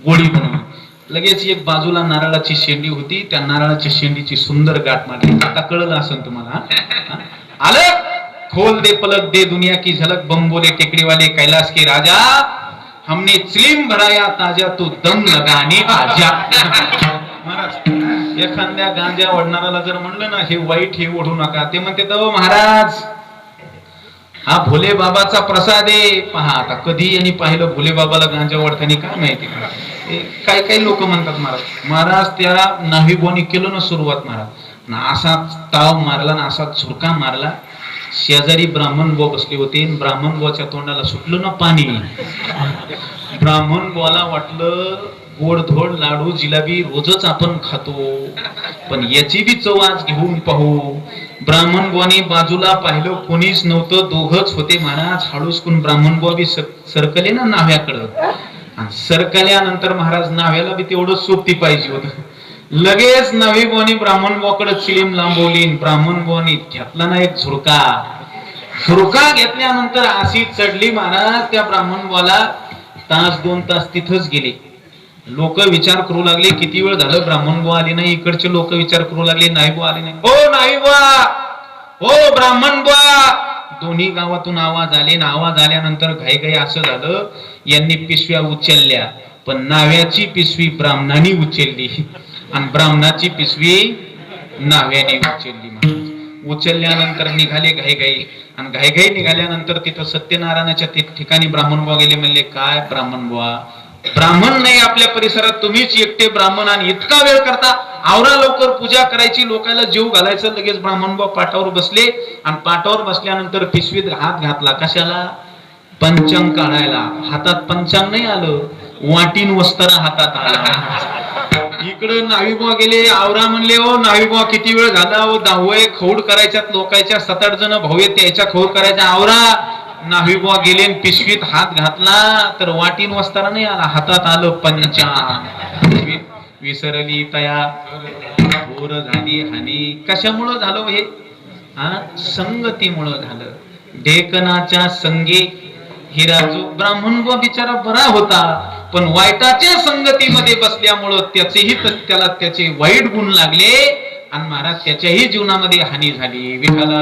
गोळी बनवली. लगेच एक बाजूला नारळाची शेंडी होती, त्या नारळाच्या शेंडीची सुंदर गाठ मारली. आता कळलं असेल तुम्हाला. आलं, खोल दे पलक दे दुनिया की झलक, बम बोले टेकड़ी वाले कैलाश के राजा, हमने चिलीम भराया ताजा तू दम लगाने आजा. महाराज एखाद्या गांजा ओढणाऱ्याला जर म्हणलं ना हे वाईट हे ओढू नका, ते म्हणते तो महाराज हा भोले बाबाचा प्रसाद आहे. पहा आता कधी यांनी पाहिलं भोले बाबाला गांजा ओढताना काय माहिती. काही काही लोक म्हणतात महाराज. महाराज त्या नाविकवानी केलं ना सुरुवात महाराज, असा ताव मारला ना असा झुरका मारला. शेजारी ब्राह्मण बुवा बसले होते, ब्राह्मण बुवाच्या तोंडाला सुटलं ना पाणी. ब्राह्मण बुवाला वाटलं गोडधोड लाडू जिलाबी रोजच आपण खातो, पण याची बी चव आज घेऊन पाहू. ब्राह्मण बुवाने बाजूला पाहिलं, कोणीच नव्हतं, दोघच होते महाराज. हळूसकून ब्राह्मण बुवा बी सरकले ना नाव्याकडं. सरकल्यानंतर महाराज नाव्याला बी तेवढं सोबती पाहिजे होतं. लगेच नाविकवानी ब्राह्मण बुवाकडे चिलीम लांबवली. ब्राह्मण बुवानी घेतला ना एक झुरका. झुरका घेतल्यानंतर अशी चढली महाराज त्या ब्राह्मण बुवाला. तास 2 तास तिथंच गेले. लोक विचार करू लागले किती वेळ झालं ब्राह्मण बुवा आले नाही. इकडचे लोक विचार करू लागले नाही बुवा आले नाही. हो नाही बुवा, हो ब्राह्मण बुवा. दोन्ही गावातून आवाज आले ना. आवाज आल्यानंतर घाई घाई असं झालं, यांनी पिशव्या उचलल्या, पण नाव्याची पिशवी ब्राह्मणाने उचलली आणि ब्राह्मणाची पिशवी नाव्याने उचलली. उचलल्यानंतर निघाले घाईघाई. आणि घाईघाई निघाल्यानंतर तिथं सत्यनारायणाच्या ठिकाणी ब्राह्मण बुवा गेले. म्हणले काय ब्राह्मण बुवा, ब्राह्मण नाही आपल्या परिसरात, तुम्हीच एकटे ब्राह्मण आणि इतका वेळ करता. आवरा लवकर, पूजा करायची, लोकांना जीव घालायचं. लगेच ब्राह्मण बुवा पाटावर बसले आणि पाटावर बसल्यानंतर पिशवीत हात घातला. कशाला? पंचांग काढायला. हातात पंचांग नाही आलं, वाटीन वस्त्र हातात आला. इकडे नाविकबुवा गेले. आवरा म्हणले, हो नाविकबुवा किती वेळ झाला, हो दहावे खौड करायच्यात लोकांच्या, 7-8 जण भाऊ आहेत त्याच्या खौड करायच्या. आवरा. नाविकबुवा गेले, पिशवीत हात घातला तर वाटीन वस्तारा नाही आला, हातात आलं पंचांग. विसरली तया बोर झाली हानी. कशामुळं झालं हे? संगतीमुळं झालं. ढेकणाच्या संगे हिराजो. ब्राह्मण बुवा बिचारा बरा होता, पण वाईटाच्या संगतीमध्ये बसल्यामुळं त्याला त्याचे वाईट गुण लागले आणि महाराज त्याच्याही जीवनामध्ये हानी झाली. विठाला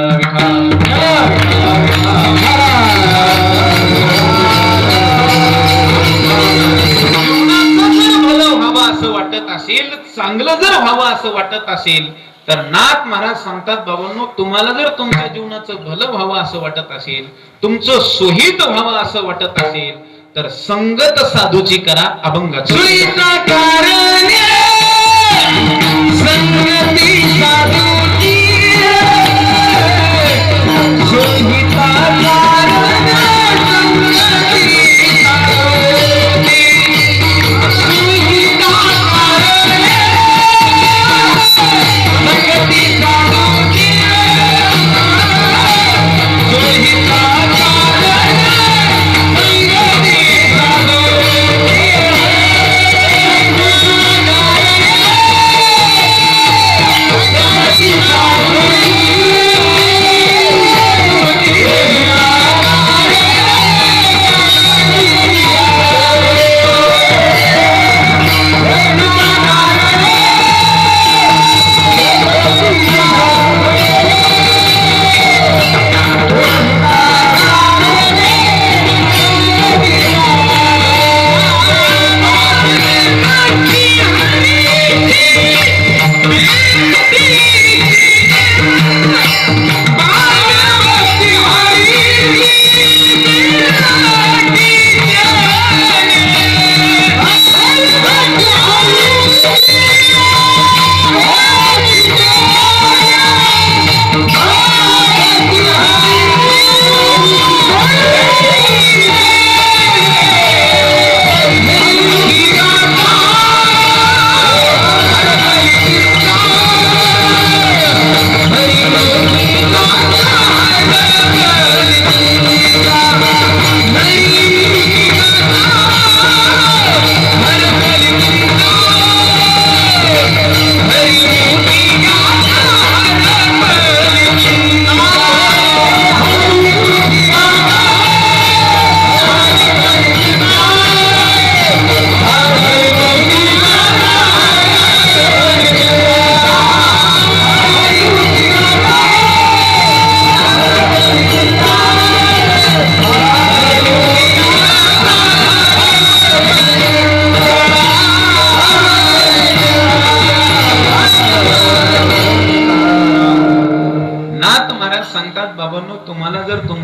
भलं व्हावं असं वाटत असेल, चांगलं जर व्हावं असं वाटत असेल तर नाथ महाराज सांगतात, बाबांनो तुम्हाला जर तुमच्या जीवनाचं भलं व्हावं असं वाटत असेल, तुमचं सोहित व्हावं असं वाटत असेल तर संगत साधूची करा, अभंगाची. संगती साधूची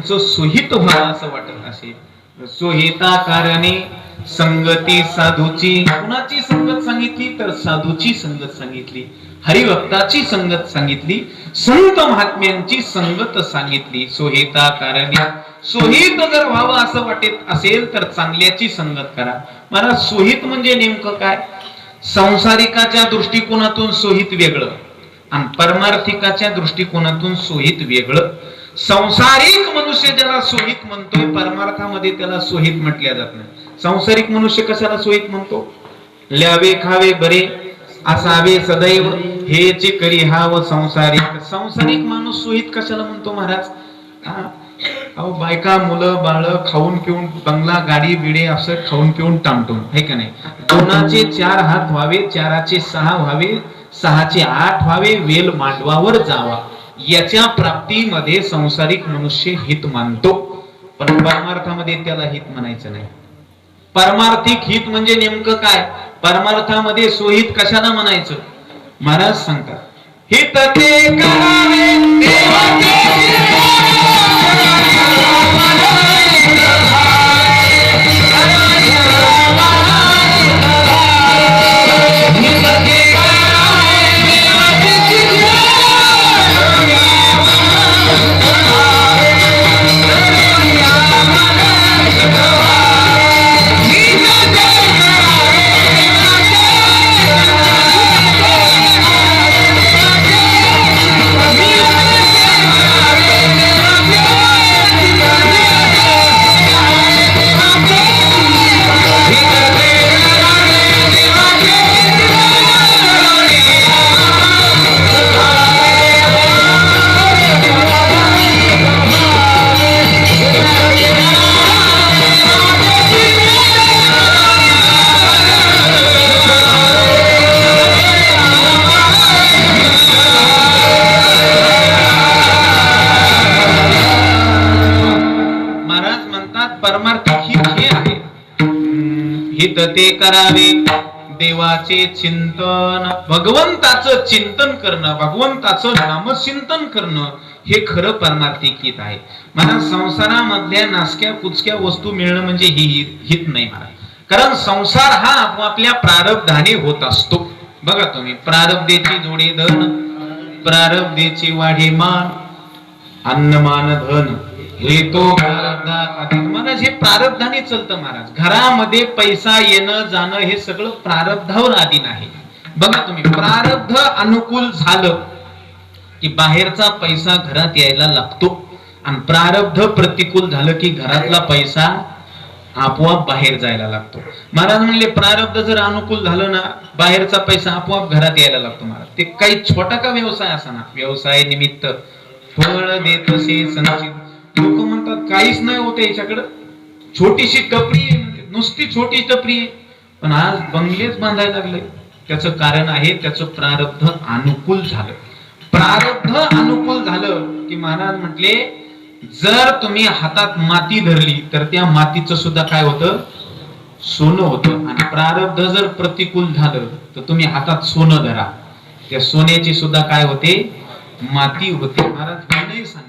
तुमचं सोहित व्हावं असं वाटत असेल, सोहिता कारणे संगती साधूची, कुणाची संगत सांगितली तर साधूची संगत सांगितली, हरिभक्ताची संगत सांगितली, संत महात्म्यांची संगत सांगितली. सोहिता कारणे, सोहित जर व्हावं असं वाटत असेल तर चांगल्याची संगत करा. मला सोहित म्हणजे नेमकं काय? संसारिकाच्या दृष्टिकोनातून सोहित वेगळं आणि परमार्थिकाच्या दृष्टिकोनातून सोहित वेगळं. संसारिक मनुष्य ज्याला सोहित म्हणतोय, परमार्थामध्ये त्याला सोहित म्हटल्या जात नाही. संसारिक मनुष्य कशाला सोहित म्हणतो? ल्यावे खावे बरे असावे सदैव हेचे करी हाव संसारिक. संसारिक माणूस सोहित कशाला म्हणतो महाराज? अहो बायका मुलं बाळ खाऊन पिऊन बंगला गाडी बिडे असं खाऊन पिऊन टामटून, है का नाही? दोनाचे 4 हात व्हावे, 4चे 6 व्हावे, 6चे 8 व्हावे, वेल मांडवावर जावा, याच्या प्राप्तीमध्ये संसारिक मनुष्य हित मानतो. पण परमार्थामध्ये त्याला हित म्हणायचं नाही. परमार्थिक हित म्हणजे नेमकं काय? परमार्थामध्ये सोहित कशाला म्हणायचं? महाराज सांगतात, हित ते करावे देवाचे ते करावे देवाचे चिंतन. भगवंताचं चिंतन करणं, भगवंताचं नामचिंतन करणं हे खरं परमार्थिक हित आहे. मला संसारामधल्या नासक्या कुचक्या वस्तू मिळणं म्हणजे ही हित नाही मला. कारण संसार हा आपापल्या प्रारब्धाने होत असतो. बघा तुम्ही, प्रारब्धेची जोडे धन, प्रारब्धेची वाढे मान, अन्नमान धन हे तो महाराज, हे प्रारब्धाने चालतं महाराज. घरामध्ये पैसा येणं जाणं हे सगळं प्रारब्धावर अधीन आहे. बघा तुम्ही, प्रारब्ध अनुकूल झालं की बाहेरचा पैसा घरात यायला लागतो, आणि प्रारब्ध प्रतिकूल झालं की घरातला पैसा आपोआप बाहेर जायला लागतो. महाराज म्हणले, प्रारब्ध जर अनुकूल झालं ना, बाहेरचा पैसा आपोआप घरात यायला लागतो. महाराज, ते काही छोटा का व्यवसाय असा ना, व्यवसाय निमित्त फळ देत असे संचित. लोक म्हणतात काहीच नाही होत याच्याकडं, छोटीशी टपरी आहे, नुसती छोटी टपरी आहे, पण आज बंगलेच बांधायला लागले. त्याचं कारण आहे, त्याचं प्रारब्ध अनुकूल झालं. प्रारब्ध अनुकूल झालं की महाराज म्हटले, जर तुम्ही हातात माती धरली तर त्या मातीचं सुद्धा काय होतं? सोनं होतं. आणि प्रारब्ध जर प्रतिकूल झालं तर तुम्ही हातात सोनं धरा, त्या सोन्याची सुद्धा काय होते? माती होते. महाराज नाही सांगत,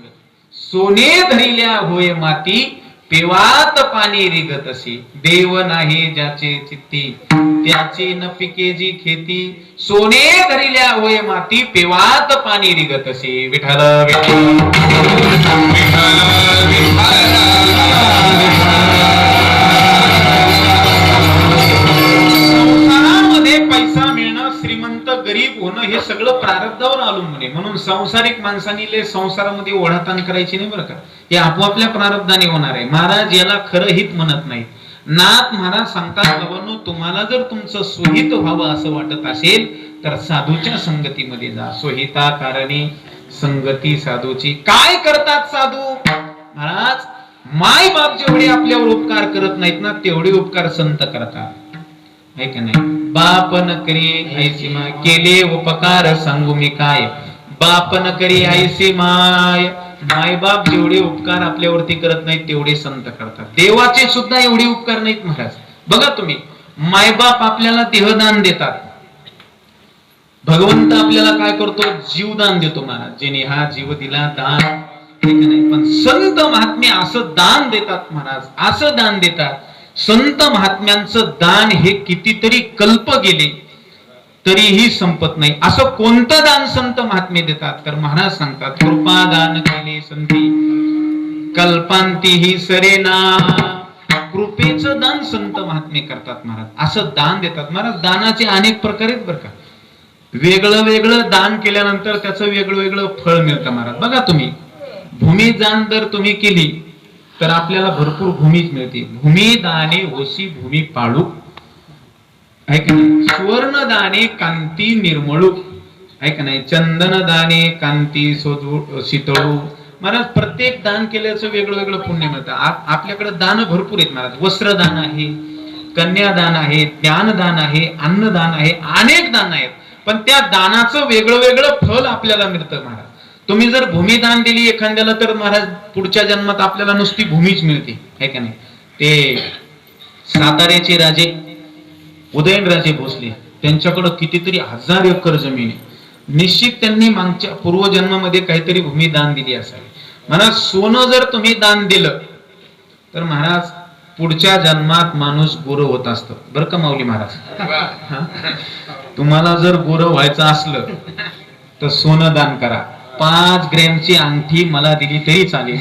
सोने धरिल्या होय माती, पेवात पाणी रिगत असे. देव नाही ज्याचे चित्ती, त्याची न पिके जी खेती. सोने धरिल्या होय माती, पेवात पाणी रिगत असे. विठ्ठल विठ्ठल संसारामध्ये पैसा मिळणं, श्रीमंत गरीब होणं हे सगळं प्रारब्धावर अवलंबून आहे. म्हणून संसारिक माणसांनी संसारामध्ये ओढाताण करायची नाही बरं का. हे आपोआपल्या प्रारब्धाने होणार आहे. महाराज याला खरं हित म्हणत नाही. नाथ महाराज सांगतात, बाबांनो, तुम्हाला जर तुमचं सोहित व्हावं असं वाटत असेल तर साधूच्या संगतीमध्ये जा. सोहिता कारणे संगती साधूची. काय करतात साधू महाराज? माय बाप जेवढे आपल्यावर उपकार करत नाहीत ना, तेवढे उपकार संत करतात, है का नाही? बाप न करी ऐसी माय, केले उपकार सांगू मी काय. बाप न करी ऐसी माय, माय बाप जेवढे उपकार आपल्यावरती करत नाहीत तेवढे संत करतात. देवाचे सुद्धा एवढे उपकार नाहीत महाराज. बघा तुम्ही, मायबाप आपल्याला देहदान देतात, भगवंत आपल्याला काय करतो? जीवदान देतो महाराज. जेने हा जीव दिला दान, ठीक नाही. पण संत महात्मे असं दान देतात महाराज, असं दान देतात. संत महात्म्यांचं दान हे कितीतरी कल्प गेले तरीही संपत नाही. असं कोणतं दान संत महात्मे देतात तर महाराज सांगतात, कृपा दान केले संती कल्पांती ही सरेना. कृपेचं दान संत महात्मे करतात महाराज, असं दान देतात महाराज. दानाचे अनेक प्रकार आहेत बरं का. वेगळं वेगळं दान केल्यानंतर त्याचं वेगळं वेगळं फळ मिळतं महाराज. बघा तुम्ही, भूमी दान जर तुम्ही केली तर आपल्याला भरपूर भूमीच मिळते. भूमी दाने होसी भूमी पाळू, आहे का नाही. सुवर्ण दाने कांती निर्मळू, आहे का नाही. चंदन दाने कांती शीतळू. महाराज प्रत्येक दान केल्याचं वेगळं वेगळं पुण्य मिळतं. आपल्याकडे दान भरपूर आहेत महाराज. वस्त्रदान आहे, कन्यादान आहे, ज्ञानदान आहे, अन्नदान आहे, अनेक दान आहेत. पण त्या दानाचं वेगळं वेगळं फल आपल्याला मिळतं महाराज. तुम्ही जर भूमिदान दिली एखाद्याला तर महाराज पुढच्या जन्मात आपल्याला नुसती भूमीच मिळते, है का नाही. ते साताऱ्याचे राजे उदयनराजे भोसले, त्यांच्याकडे कितीतरी 1000 एकर जमीन आहे. निश्चित त्यांनी मागच्या पूर्वजन्मामध्ये काहीतरी भूमिदान दिली असावी. महाराज सोनं जर तुम्ही दान दिलं तर महाराज पुढच्या जन्मात माणूस गोरं होत असतं बरं का माऊली महाराज. तुम्हाला जर गोरं व्हायचं असलं तर सोनं दान करा. 5 ग्रॅमची अंगठी मला दिली तरी चालेल.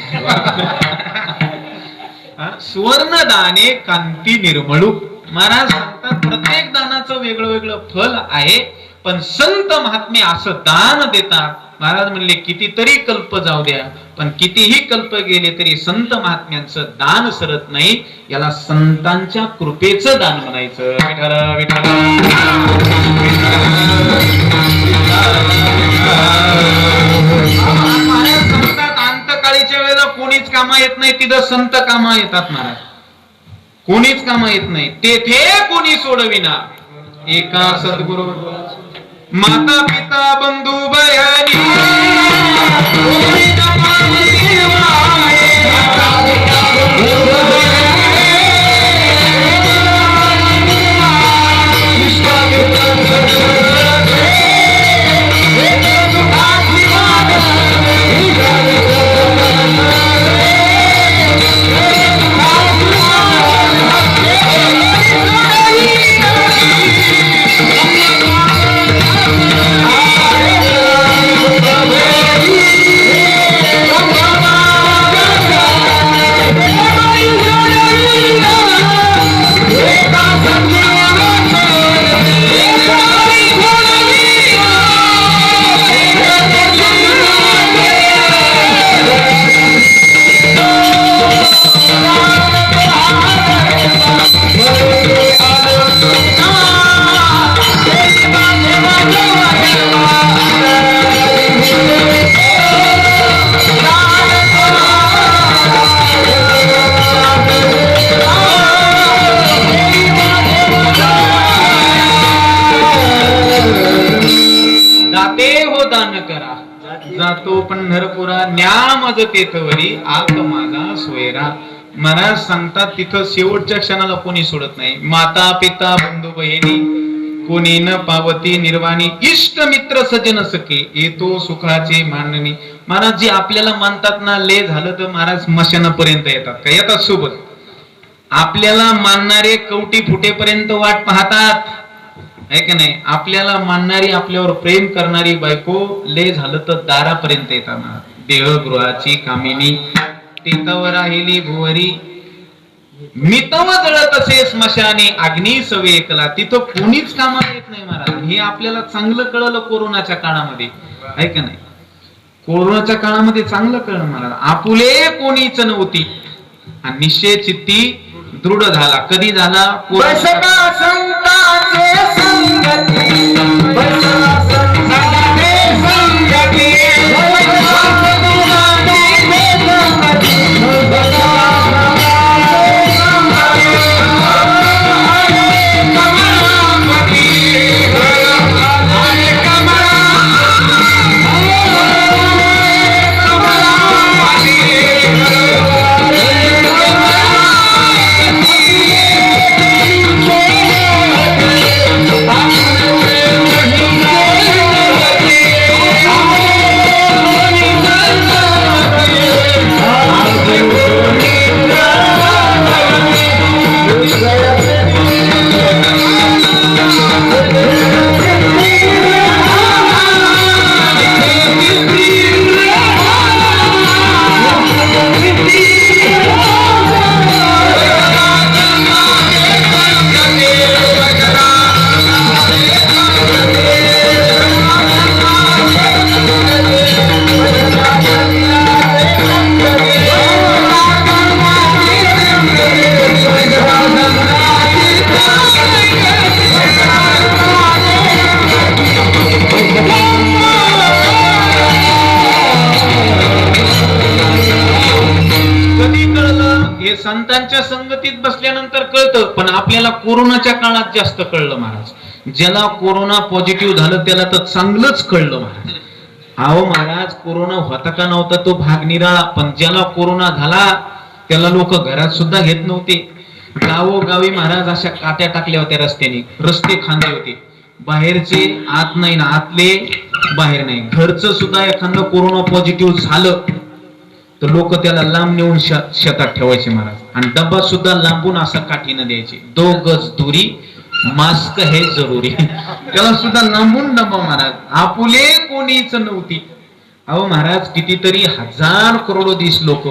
सुवर्ण दाने कांती निर्मळू. महाराज सांगतात प्रत्येक दानाचं वेगळं वेगळं फल आहे. पण संत महात्मे असं दान देतात. महाराज म्हणले कितीतरी कल्प जाऊ द्या, पण कितीही कल्प गेले तरी संत महात्म्यांचं दान सरत नाही. याला संतांच्या कृपेचं दान म्हणायचं. विठ्ठल विठ्ठल. महाराज सांगतात अंतकाळीच्या वेळेला कोणीच कामा येत नाही, तिथं संत कामा येतात महाराज. कोणीच कामा येत नाही, तेथे कोणी सोडविना. एका सद्गुरु माता पिता बंधू बहिणी जातो पंढरपुरा न्यामज तेथवरी आक माझा सोयरा. महाराज सांगतात तिथं शेवटच्या क्षणाला कोणी सोडत नाही. माता पिता बंधू बहिणी कोणी न पावती निर्वाणी. इष्ट मित्र सजन सखे येतो सुखाचे मांडणी. महाराज जे आपल्याला मानतात ना, ले झालं तर महाराज स्मशानापर्यंत येतात का? येतात सोबत. आपल्याला मानणारे कवटी फुटेपर्यंत वाट पाहतात, आहे का नाही. आपल्याला मानणारी, आपल्यावर प्रेम करणारी बायको ले झालं तर दारापर्यंत येताना. देहगृहाची कामिनी तिथवर राहिली भुवरी. मितव जळत असे स्मशाने अग्नी सवेकला. तिथं कोणीच कामाला येत नाही महाराज. हे आपल्याला चांगलं कळलं कोरोनाच्या काळामध्ये, आहे का नाही. कोरोनाच्या काळामध्ये चांगलं कळलं महाराज. आपुले कोणीच नव्हती आणि निश्चय चित्ती दृढ झाला. कधी झाला? महाराजांच्या संगतीत बसल्यानंतर कळतं, पण आपल्याला कोरोनाच्या काळात जास्त कळलं महाराज. ज्याला कोरोना पॉझिटिव्ह झालं त्याला तर चांगलंच कळलं महाराज. अहो महाराज, कोरोना होता का नव्हता तो भाग निराळा, पण ज्याला कोरोना झाला त्याला लोक घरात सुद्धा घेत नव्हते. गावोगावी महाराज अशा काट्या टाकल्या होत्या रस्त्याने, रस्ते खांदे होते, बाहेरचे आत नाही ना आतले बाहेर नाही. घरचं सुद्धा एखादं कोरोना पॉझिटिव्ह झालं तर लोक त्याला लांब नेऊन शेतात ठेवायचे महाराज, आणि डब्बा सुद्धा लांबून असा काठीनं द्यायचे. 2 गज दुरी, मास्क हे जरुरी, त्याला सुद्धा लांबून डब्बा महाराज. आपुले कोणीच नव्हती. अहो महाराज, कितीतरी हजार करोडोदीस लोक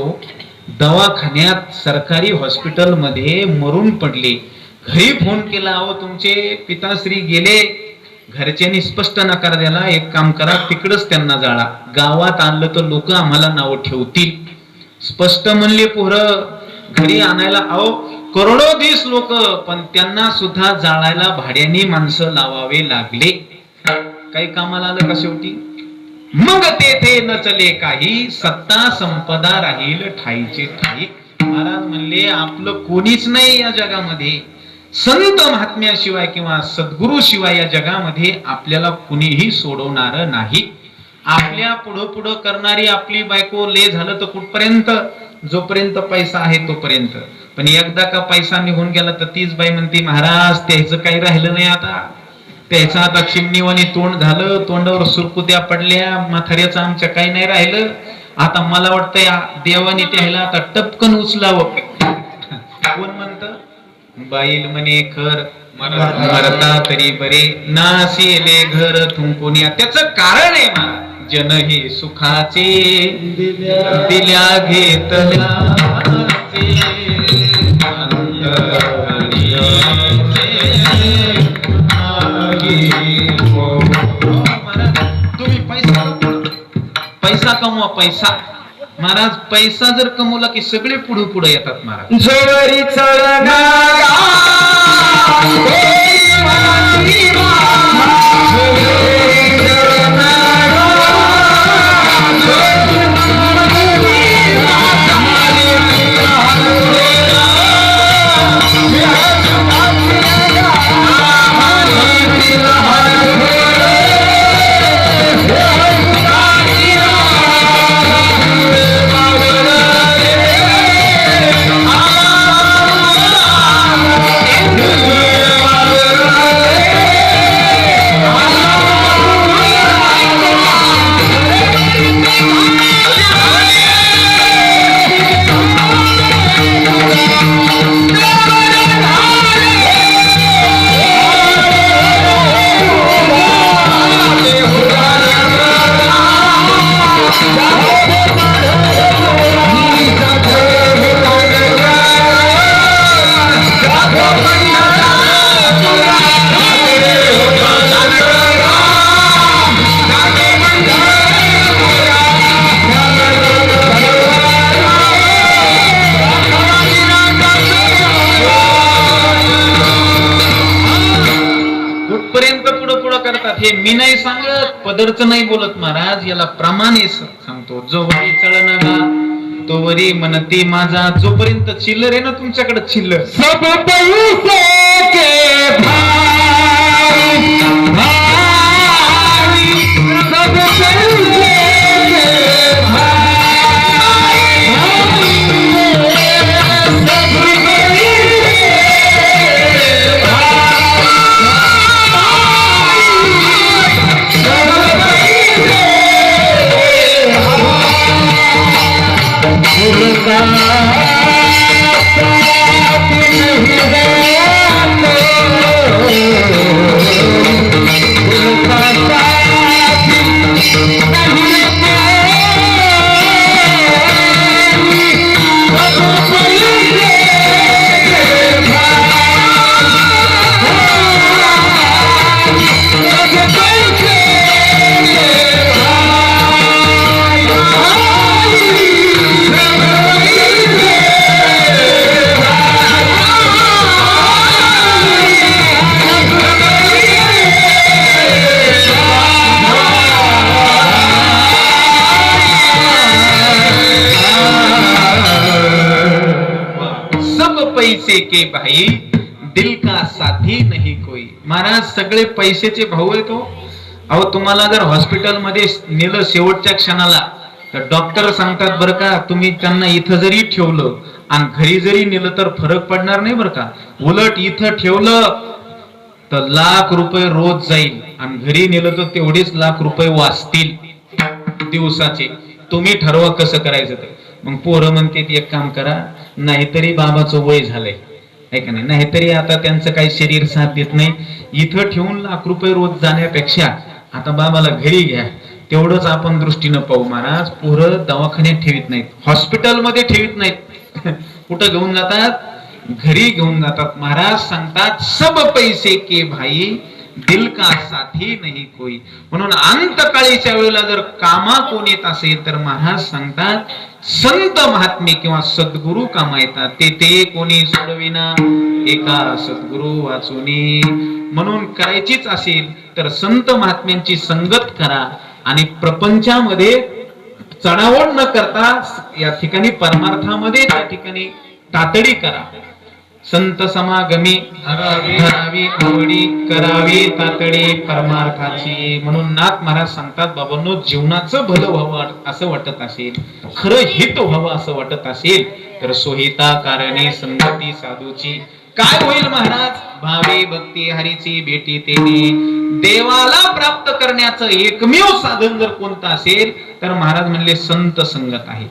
दवाखान्यात सरकारी हॉस्पिटल मध्ये मरून पडले. घरी फोन केला, अहो तुमचे पिताश्री गेले. घरच्यांनी स्पष्ट नकार द्याला, एक काम करा तिकडच त्यांना जाळा, गावात आणलं तर लोक आम्हाला नाव ठेवतील. स्पष्ट म्हणले पोरं, घरी आणायला अहो करोडोदीस लोक, पण त्यांना सुद्धा जाळायला भाड्याने माणसं लावावे लागले. काही कामाला आलं का शेवटी? मग तेथे नचले काही, सत्ता संपदा राहील ठाईचे ठाई. महाराज म्हणले आपलं कोणीच नाही या जगामध्ये, संत महात्म्याशिवाय किंवा सद्गुरु शिवाय या जगामध्ये आपल्याला कुणीही सोडवणार नाही. आपल्या पुढं पुढं करणारी आपली बायको ले झालं तर कुठपर्यंत? जोपर्यंत पैसा आहे तोपर्यंत. पण एकदा का पैसा निघून गेला तर तीच बाई म्हणते, महाराज त्याचं काही राहिलं नाही आता, त्याचं आता चिमणीवाणी तोंड झालं, तोंडावर सुरकुत्या पडल्या, म्हाताऱ्याचं आमच्या काही नाही राहिलं. आता मला वाटतं या देवाने त्याला आता टपकन उचलावं. कोण म्हणत? बाईल म्हणे खर मरता तरी बरे, नाशिले घर थुंकुनिया. त्याच कारण आहे मला, जन हे सुखाचे दिल्या घेतल्या तुम्ही पैसा कमवा, पैसा. महाराज पैसा जर कमवला की सगळे पुढे पुढे येतात महाराज. जोरी चढना हे मी नाही सांगत, पदरच नाही बोलत महाराज, याला प्रमाणे सांगतो. जो वरी चळणगा तो वरी म्हणते माझा, जोपर्यंत चिल्लर आहे ना तुमच्याकडे चिल्लर, सब पैसे के भाई भाई, सब पैसे के भाई साथ नहीं गया पैसे के भाई दिल का साथी नाही कोई. महाराज सगळे पैशाचे भाऊ आहेत तो. अहो तुम्हाला जर हॉस्पिटलमध्ये नेलं शेवटच्या क्षणाला तर डॉक्टर सांगतात बरं का, तुम्ही त्यांना इथं जरी ठेवलं आणि घरी जरी नेलं तर फरक पडणार नाही बरं का. उलट इथं ठेवलं तर लाख रुपये रोज जाईल आणि घरी नेलं तर तेवढेच लाख रुपये वाचतील दिवसाचे. तुम्ही ठरवा कसं करायचं तर. मग पोरं म्हणते एक काम करा, नाहीतरी बाबाचं वय झालंय आहे का नाही, नाहीतरी आता त्यांचं काही शरीर साथ देत नाही, इथं ठेवून लाख रुपये रोज जाण्यापेक्षा आता बाबाला घरी घ्या, तेवढंच आपण दृष्टीनं पाहू. महाराज पोरं दवाखान्यात ठेवीत नाहीत, हॉस्पिटलमध्ये ठेवीत नाहीत. कुठं घेऊन जातात? घरी घेऊन जातात. महाराज सांगतात सब पैसे के भाई दिल का साथी नाही कोई. म्हणून अंतकाळीच्या वेळेला जर कामा कोण येत असेल तर महाराज सांगतात संत महात्मे किंवा सद्गुरु कामा येतात. ते कोणी सोडविना एका सद्गुरु वाचुनी. म्हणून करायचीच असेल तर संत महात्म्यांची संगत करा आणि प्रपंचामध्ये चढाओढ न करता या ठिकाणी परमार्थामध्ये त्या ठिकाणी तातडी करा. संत समागमी धरावी आवडी करावी तातडी परमार्थाची. म्हणून नाथ महाराज सांगतात बाबांनो, जीवनाचं भलं व्हावं असं वाटत असेल, खरं हित व्हावं असं वाटत असेल तर सोहिता कारणे संगती साधूची. काय होईल महाराज? भावी भक्ती हरीची भेटी तेने. देवाला प्राप्त करण्याचं एकमेव साधन जर कोणतं असेल तर महाराज म्हणले संत संगत आहे.